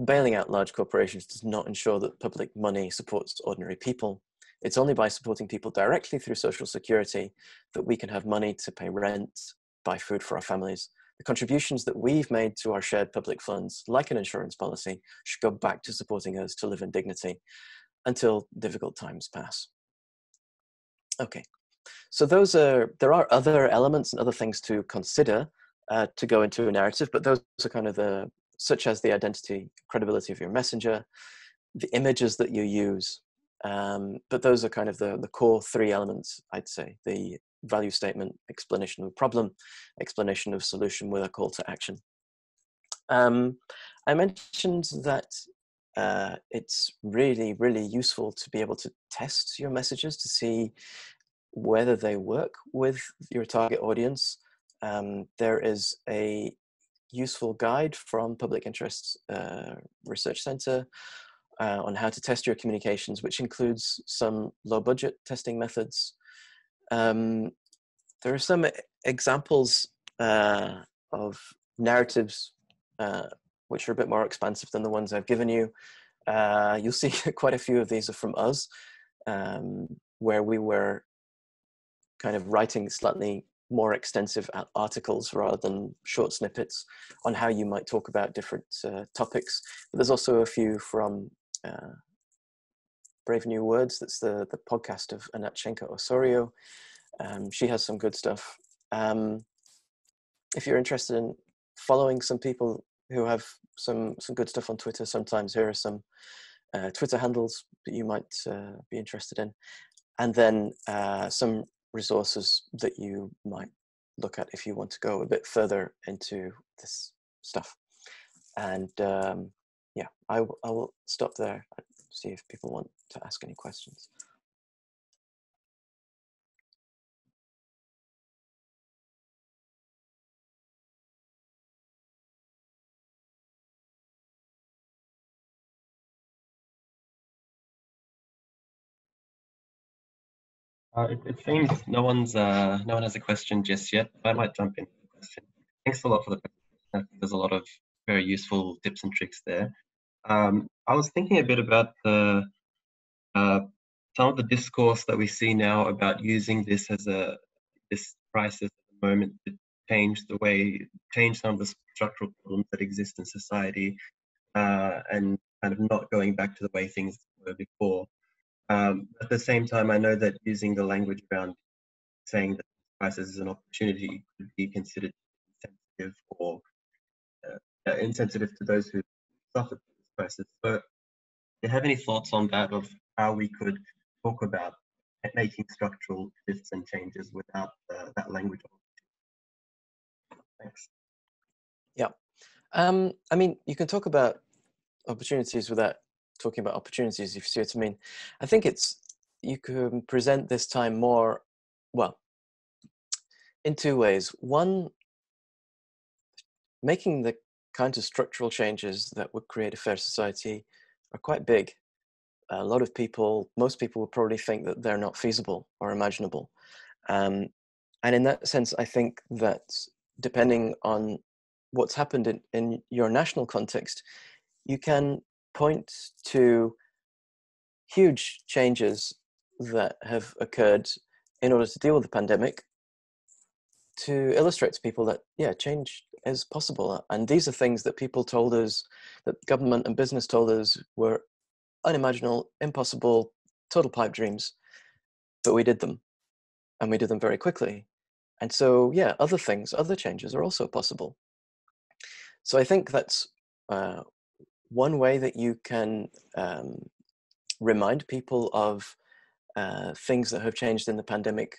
bailing out large corporations does not ensure that public money supports ordinary people. It's only by supporting people directly through social security that we can have money to pay rent, buy food for our families. The contributions that we've made to our shared public funds, like an insurance policy, should go back to supporting us to live in dignity until difficult times pass. Okay, so there are other elements and other things to consider to go into a narrative, but those are kind of such as the identity, credibility of your messenger, the images that you use, but those are kind of the core three elements, I'd say: the value statement, explanation of a problem, explanation of solution with a call to action. I mentioned that it's really, really useful to be able to test your messages to see whether they work with your target audience. There is a useful guide from Public Interest Research Center on how to test your communications, which includes some low budget testing methods. There are some examples of narratives which are a bit more expansive than the ones I've given you. You'll see quite a few of these are from us. where we were kind of writing slightly more extensive articles rather than short snippets on how you might talk about different topics. But there's also a few from Brave New Words. That's the podcast of Anatchenka Osorio. She has some good stuff. If you're interested in following some people who have some good stuff on Twitter, sometimes here are some Twitter handles that you might be interested in. And then some resources that you might look at if you want to go a bit further into this stuff. And yeah, I will stop there and see if people want to ask any questions. It seems no one has a question just yet. I might jump in with a question. Thanks a lot for the presentation. There's a lot of very useful tips and tricks there. I was thinking a bit about the some of the discourse that we see now about using this as this crisis at the moment to change some of the structural problems that exist in society, and kind of not going back to the way things were before. At the same time, I know that using the language around saying that crisis is an opportunity could be considered insensitive or insensitive to those who suffered this crisis. So, do you have any thoughts on that, of how we could talk about making structural shifts and changes without that language? Thanks. Yeah. I mean, you can talk about opportunities without talking about opportunities, if you see what I mean. I think you can present this time more, well, in two ways. One, making the kinds of structural changes that would create a fair society are quite big. Most people would probably think that they're not feasible or imaginable. And in that sense, I think that depending on what's happened in your national context, you can point to huge changes that have occurred in order to deal with the pandemic, to illustrate to people that, yeah, change is possible. And these are things that people told us, that government and business told us were unimaginable, impossible, total pipe dreams, but we did them, and we did them very quickly. And so, yeah, other changes are also possible. So I think that's one way that you can remind people of things that have changed in the pandemic,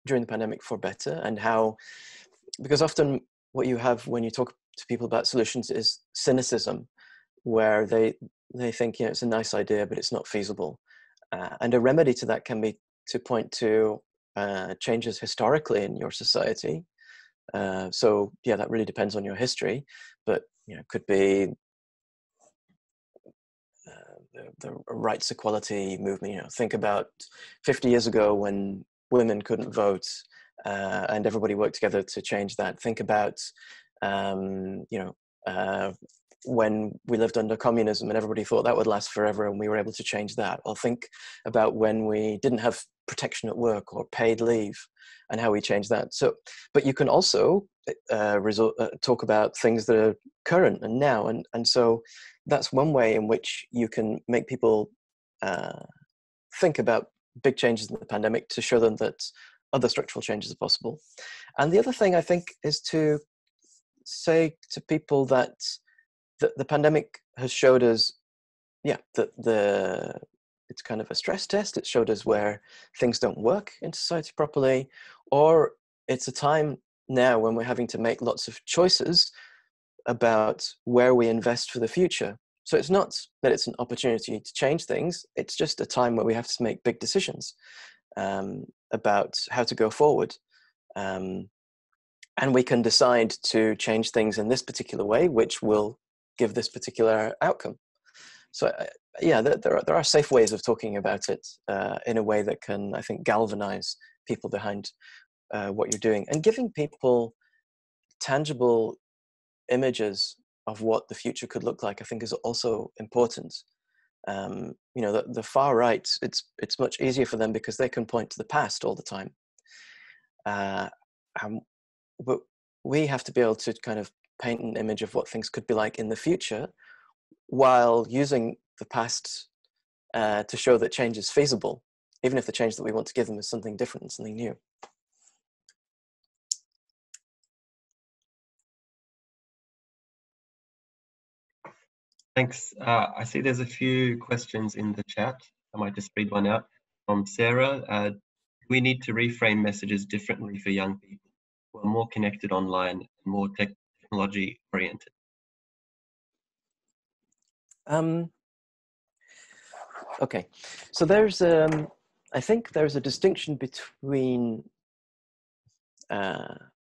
during the pandemic, for better, and how, because often what you have when you talk to people about solutions is cynicism, where they think, it's a nice idea, but it's not feasible. And a remedy to that can be to point to changes historically in your society. So yeah, that really depends on your history, but it could be the rights equality movement. Think about 50 years ago when women couldn't vote, and everybody worked together to change that. Think about when we lived under communism and everybody thought that would last forever, and we were able to change that. Or think about when we didn't have protection at work or paid leave, and how we changed that. So, but you can also talk about things that are current and now, and so that's one way in which you can make people think about big changes in the pandemic, to show them that other structural changes are possible. And the other thing, I think, is to say to people that the pandemic has showed us, that it's kind of a stress test. It showed us where things don't work in society properly, or it's a time now when we're having to make lots of choices about where we invest for the future. So it's not that it's an opportunity to change things, it's just a time where we have to make big decisions about how to go forward. And we can decide to change things in this particular way, which will give this particular outcome. So yeah, there are safe ways of talking about it in a way that can, I think, galvanize people behind what you're doing, and giving people tangible images of what the future could look like, I think, is also important. You know, the far right, it's much easier for them because they can point to the past all the time. But we have to be able to kind of paint an image of what things could be like in the future, while using the past to show that change is feasible, even if the change that we want to give them is something different and something new. Thanks. I see there's a few questions in the chat. I might just read one out from Sarah. We need to reframe messages differently for young people who are more connected online and more technology oriented. Okay, so there's I think there's a distinction between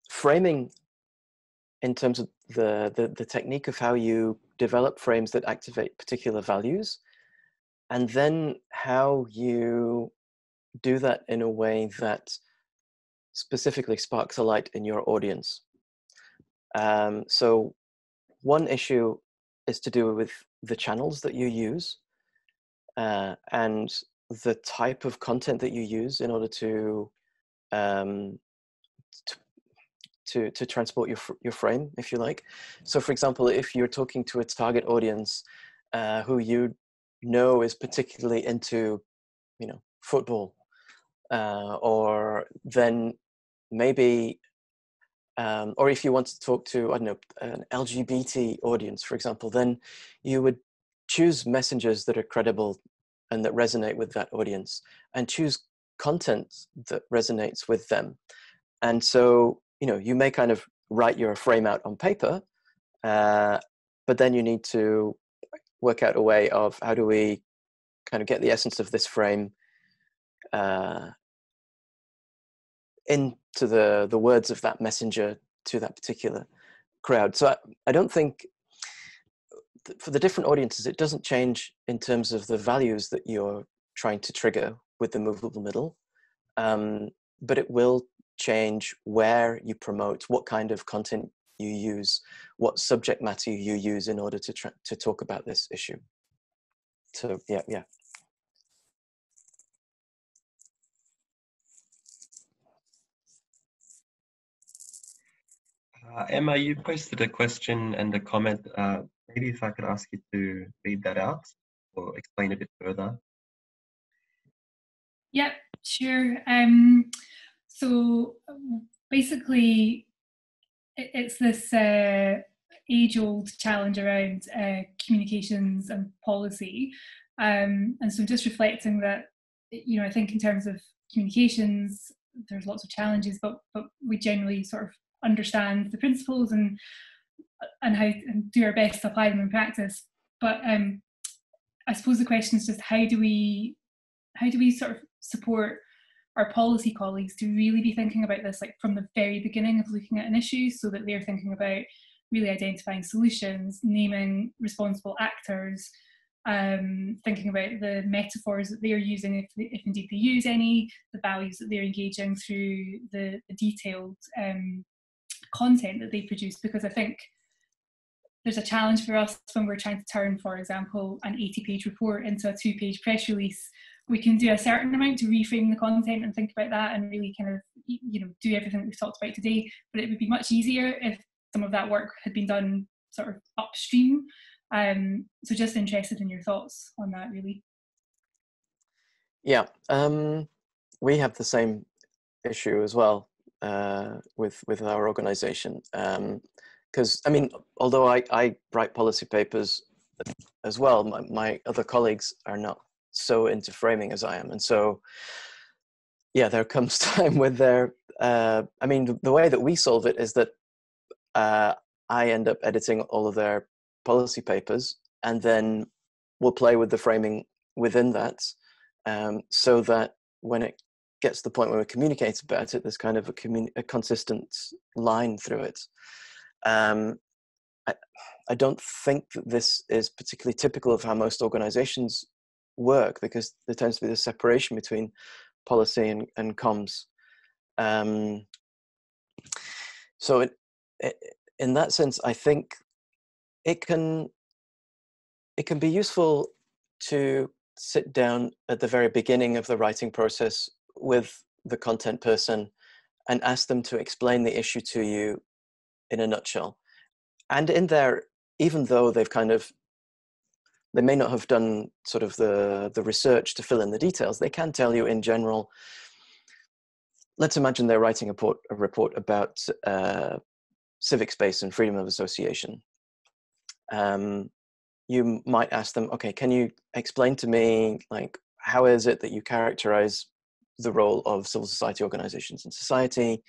framing in terms of the technique of how you develop frames that activate particular values, and then how you do that in a way that specifically sparks a light in your audience. So one issue is to do with the channels that you use and the type of content that you use in order to transport your frame, if you like. So for example, if you're talking to a target audience who you know is particularly into, you know, football, or then maybe, or if you want to talk to, I don't know, an LGBT audience, for example, then you would choose messengers that are credible and that resonate with that audience, and choose content that resonates with them. And so, you know, you may kind of write your frame out on paper, but then you need to work out a way of how do we kind of get the essence of this frame into the words of that messenger to that particular crowd. So I don't think, for the different audiences, it doesn't change in terms of the values that you're trying to trigger with the movable middle, but it will change where you promote, what kind of content you use, what subject matter you use in order to talk about this issue. So yeah. Emma, you posted a question and a comment. Maybe if I could ask you to read that out or explain a bit further. Yeah, sure. So basically, it's this age-old challenge around communications and policy. And so just reflecting that, you know, I think in terms of communications, there's lots of challenges, but we generally sort of understand the principles and how and do our best to apply them in practice. But I suppose the question is just how do we sort of support our policy colleagues to really be thinking about this, like from the very beginning of looking at an issue, so that they're thinking about really identifying solutions, naming responsible actors, thinking about the metaphors that they're using, if indeed they use any, the values that they're engaging through the detailed content that they produce. Because I think there's a challenge for us when we're trying to turn, for example, an 80-page report into a 2-page press release. We can do a certain amount to reframe the content and think about that and really kind of, you know, do everything that we've talked about today. But it would be much easier if some of that work had been done sort of upstream. So just interested in your thoughts on that, really. Yeah, we have the same issue as well with our organization. Because, I mean, although I write policy papers as well, my other colleagues are not so into framing as I am. And so, yeah, there comes time with their, I mean, the way that we solve it is that I end up editing all of their policy papers, and then we'll play with the framing within that, so that when it gets to the point where we communicate about it, there's kind of a consistent line through it. I don't think that this is particularly typical of how most organizations work, because there tends to be this separation between policy and comms. So in that sense, I think it can be useful to sit down at the very beginning of the writing process with the content person and ask them to explain the issue to you in a nutshell. And in there, even though they may not have done sort of the research to fill in the details, they can tell you in general. Let's imagine they're writing a report about civic space and freedom of association. You might ask them, okay, can you explain to me, like, how is it that you characterize the role of civil society organizations in society,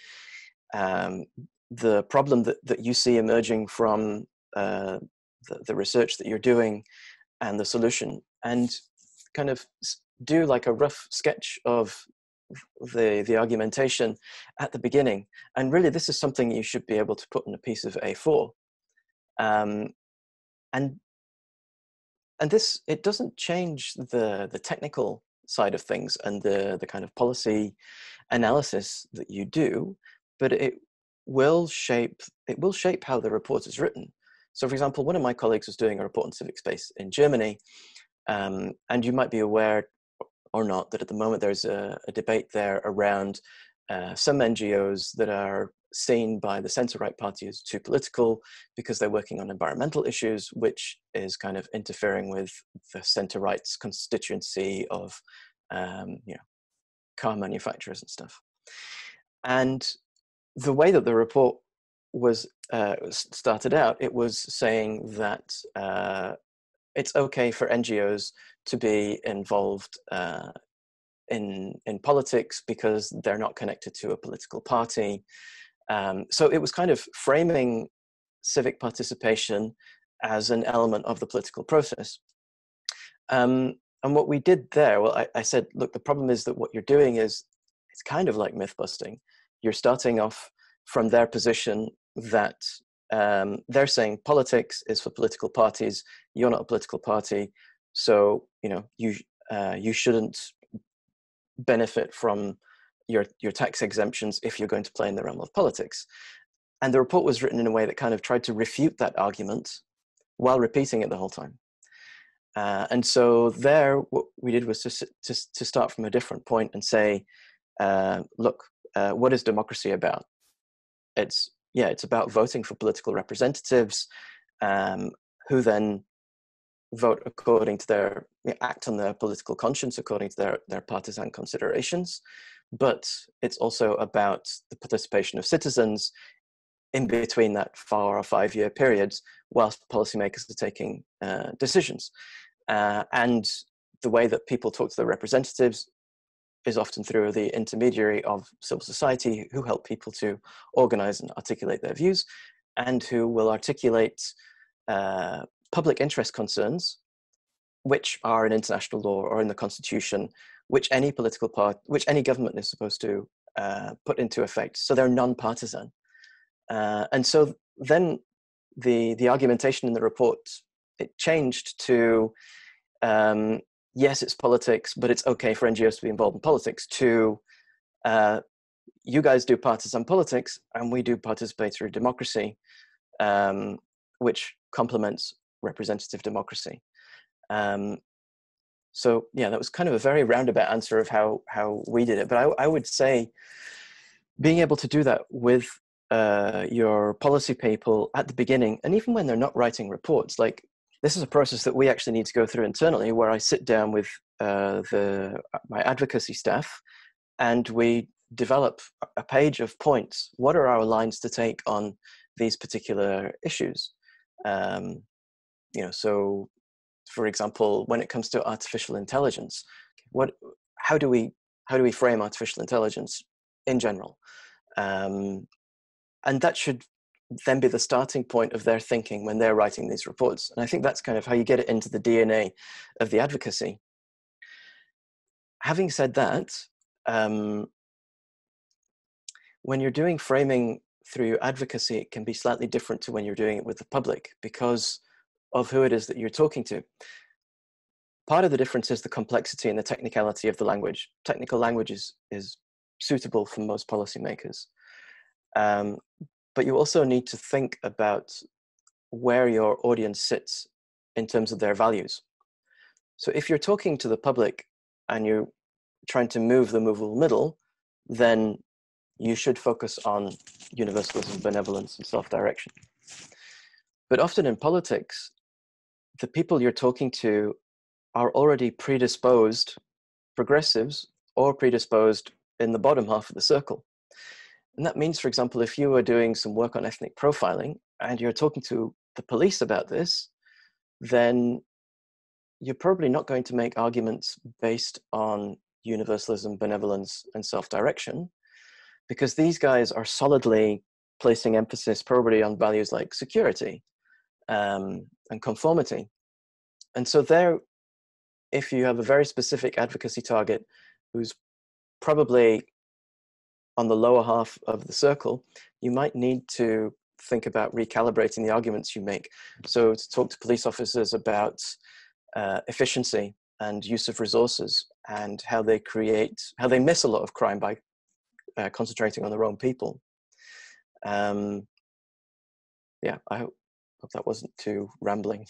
the problem that you see emerging from the research that you're doing, and the solution, and kind of do like a rough sketch of the argumentation at the beginning. And really, this is something you should be able to put in a piece of A4. And this, it doesn't change the technical side of things and the kind of policy analysis that you do, but it will shape how the report is written. So, for example, one of my colleagues was doing a report on civic space in Germany, and you might be aware or not that at the moment there's a debate there around some NGOs that are seen by the centre-right party as too political because they're working on environmental issues, which is kind of interfering with the centre-right's constituency of car manufacturers and stuff. And the way that the report was started out, it was saying that it's okay for NGOs to be involved in politics because they're not connected to a political party. So it was kind of framing civic participation as an element of the political process. And what we did there, well, I said, look, the problem is that what you're doing is, it's kind of like myth busting. You're starting off from their position that they're saying politics is for political parties. You're not a political party, so you shouldn't benefit from your tax exemptions if you're going to play in the realm of politics. And the report was written in a way that kind of tried to refute that argument while repeating it the whole time. And so there, what we did was to start from a different point and say, look, what is democracy about? It's about voting for political representatives who then vote according to act on their political conscience according to their partisan considerations. But it's also about the participation of citizens in between that 4 or 5 year periods whilst policymakers are taking decisions. And the way that people talk to their representatives is often through the intermediary of civil society, who help people to organize and articulate their views, and who will articulate public interest concerns, which are in international law or in the constitution, which any political part, which any government is supposed to put into effect. So they're non-partisan. And so then the argumentation in the report, it changed to, yes, it's politics, but it's okay for NGOs to be involved in politics, to you guys do partisan politics and we do participatory democracy, which complements representative democracy. So yeah, that was kind of a very roundabout answer of how we did it. But I would say being able to do that with your policy people at the beginning, and even when they're not writing reports, like this is a process that we actually need to go through internally, where I sit down with my advocacy staff and we develop a page of points. What are our lines to take on these particular issues? So for example, when it comes to artificial intelligence, how do we frame artificial intelligence in general? And that should then be the starting point of their thinking when they're writing these reports. And I think that's kind of how you get it into the DNA of the advocacy. Having said that, when you're doing framing through advocacy, it can be slightly different to when you're doing it with the public because of who it is that you're talking to. Part of the difference is the complexity and the technicality of the language. Technical language is suitable for most policymakers. But you also need to think about where your audience sits in terms of their values. So if you're talking to the public and you're trying to move the movable middle, then you should focus on universalism, benevolence, and self-direction. But often in politics, the people you're talking to are already predisposed progressives or predisposed in the bottom half of the circle. And that means, for example, if you are doing some work on ethnic profiling and you're talking to the police about this, then you're probably not going to make arguments based on universalism, benevolence, and self-direction, because these guys are solidly placing emphasis probably on values like security and conformity. And so there, if you have a very specific advocacy target who's probably on the lower half of the circle, you might need to think about recalibrating the arguments you make. So to talk to police officers about efficiency and use of resources and how they miss a lot of crime by concentrating on the wrong people. Yeah, I hope that wasn't too rambling.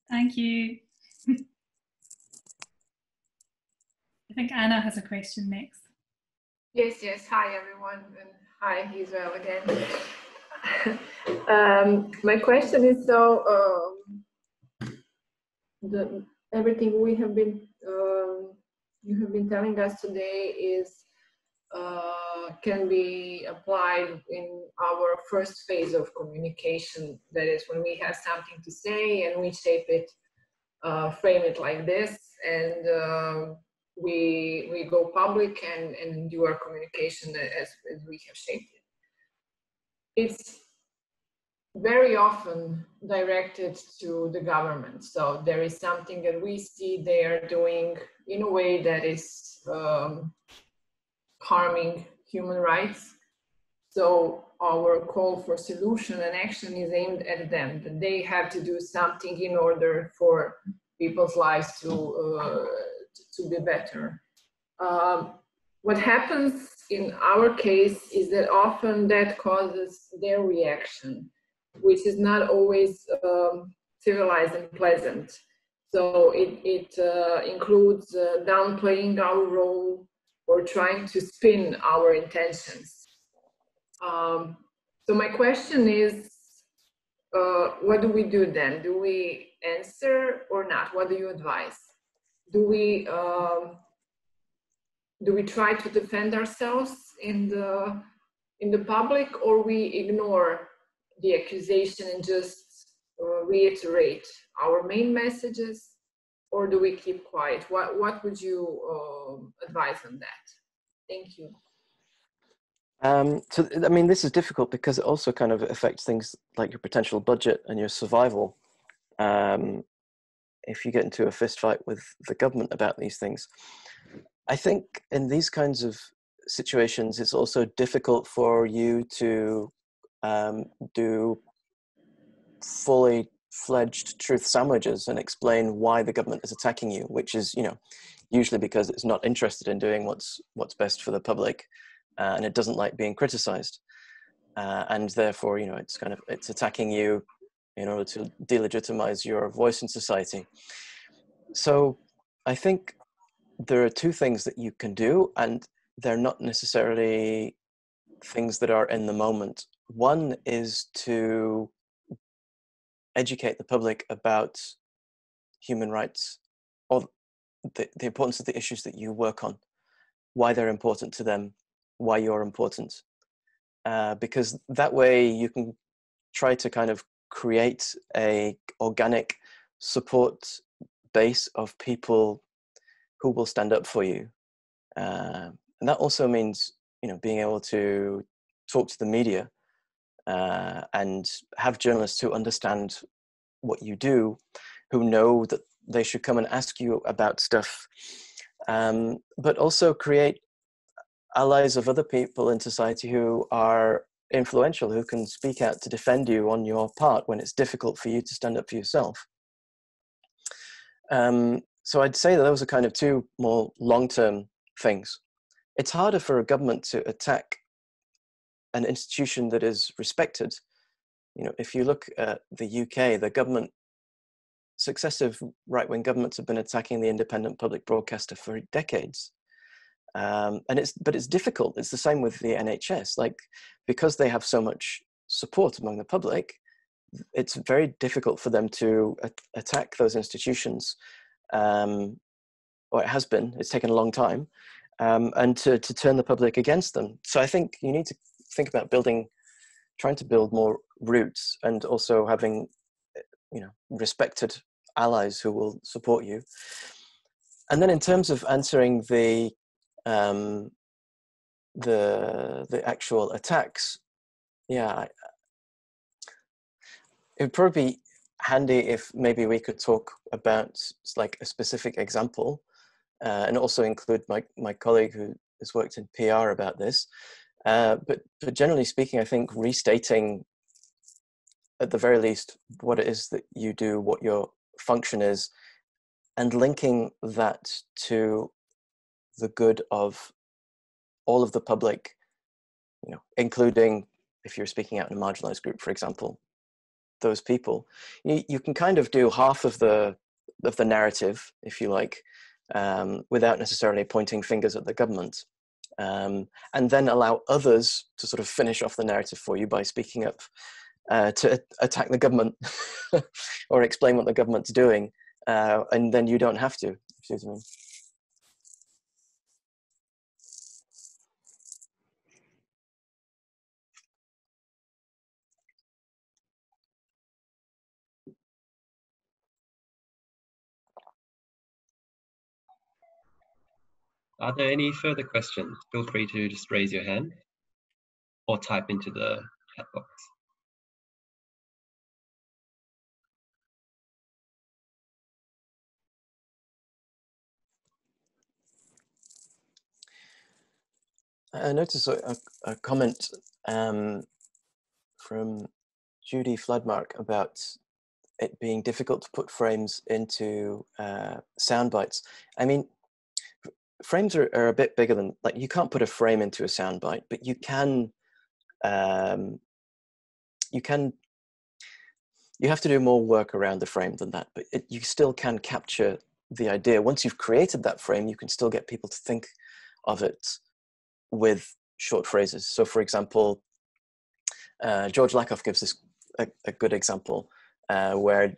Thank you. I think Anna has a question next. Yes. Hi, everyone. And hi, Israel again. My question is, so everything you have been telling us today is can be applied in our first phase of communication. That is, when we have something to say and we shape it, frame it like this, and we go public and do our communication as we have shaped it. It's very often directed to the government. So there is something that we see they are doing in a way that is harming human rights. So our call for solution and action is aimed at them, that they have to do something in order for people's lives to be better. What happens in our case is that often that causes their reaction, which is not always civilized and pleasant. So it includes downplaying our role or trying to spin our intentions. So my question is, what do we do then? Do we answer or not? What do you advise? Do we try to defend ourselves in the public, or we ignore the accusation and just reiterate our main messages, or do we keep quiet? What would you advise on that? Thank you. So, I mean, this is difficult because it also kind of affects things like your potential budget and your survival. If you get into a fist fight with the government about these things. I think in these kinds of situations, it's also difficult for you to do fully fledged truth sandwiches and explain why the government is attacking you, which is, usually because it's not interested in doing what's best for the public, and it doesn't like being criticized, and therefore, it's attacking you in order to delegitimize your voice in society. So I think there are two things that you can do, and they're not necessarily things that are in the moment. One is to educate the public about human rights, or the importance of the issues that you work on, why they're important to them, why you're important. Because that way you can try to kind of create a organic support base of people who will stand up for you. And that also means, being able to talk to the media and have journalists who understand what you do, who know that they should come and ask you about stuff, but also create allies of other people in society who are influential, who can speak out to defend you on your part when it's difficult for you to stand up for yourself. So I'd say that those are kind of two more long-term things. It's harder for a government to attack an institution that is respected You know, if you look at the UK, the government, successive right-wing governments have been attacking the independent public broadcaster for decades. But it's difficult. It's the same with the NHS. Like, because they have so much support among the public, it's very difficult for them to attack those institutions. Or it has been. It's taken a long time, and to turn the public against them. So I think you need to think about trying to build more roots, and also having, you know, respected allies who will support you. And then in terms of answering the actual attacks, yeah, it would probably be handy if maybe we could talk about like a specific example, and also include my colleague who has worked in PR about this. But generally speaking, I think restating, at the very least, what it is that you do, what your function is, and linking that to the good of all of the public, you know, including if you're speaking out in a marginalized group, for example, those people, you can kind of do half of the narrative, if you like, without necessarily pointing fingers at the government, and then allow others to sort of finish off the narrative for you by speaking up to attack the government or explain what the government's doing, and then you don't have to. Excuse me. Are there any further questions? Feel free to just raise your hand or type into the chat box. I noticed a comment from Judy Floodmark about it being difficult to put frames into sound bites. I mean, frames are a bit bigger than, like, you can't put a frame into a sound bite, but you have to do more work around the frame than that, but you still can capture the idea. Once you've created that frame, you can still get people to think of it with short phrases. So for example, George Lakoff gives this a good example where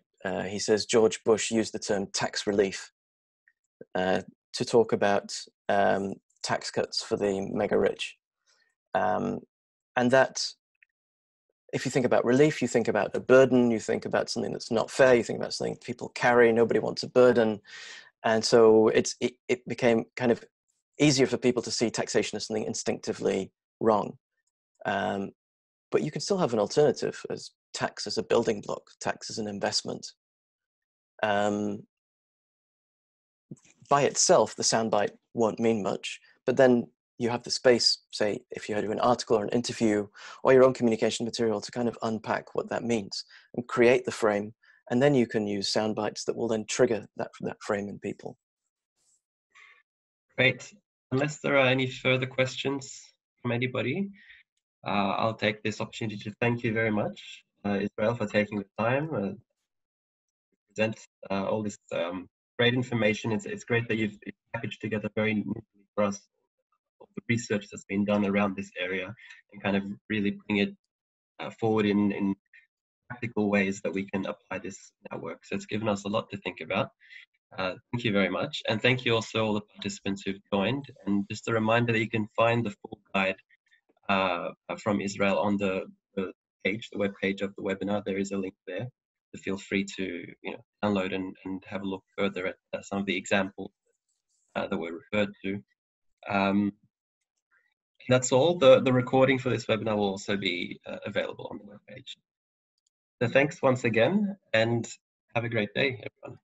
he says George Bush used the term tax relief to talk about tax cuts for the mega rich. And that, if you think about relief, you think about a burden, you think about something that's not fair, you think about something people carry, nobody wants a burden. And so it became kind of easier for people to see taxation as something instinctively wrong. But you can still have an alternative, as tax as a building block, tax as an investment. By itself, the soundbite won't mean much, but then you have the space, say, if you do an article or an interview or your own communication material, to kind of unpack what that means and create the frame. And then you can use sound bites that will then trigger that frame in people. Great. Unless there are any further questions from anybody, I'll take this opportunity to thank you very much, Israel, for taking the time to present all this great information. It's great that you've packaged together very neatly for us all the research that's been done around this area, and kind of really bring it forward in practical ways that we can apply this in our work. So it's given us a lot to think about. Thank you very much. And thank you also all the participants who've joined. And just a reminder that you can find the full guide from Israel on the web page of the webinar. There is a link there. So feel free to download and have a look further at some of the examples that were referred to. That's all. The recording for this webinar will also be available on the web page. So thanks once again, and have a great day, everyone.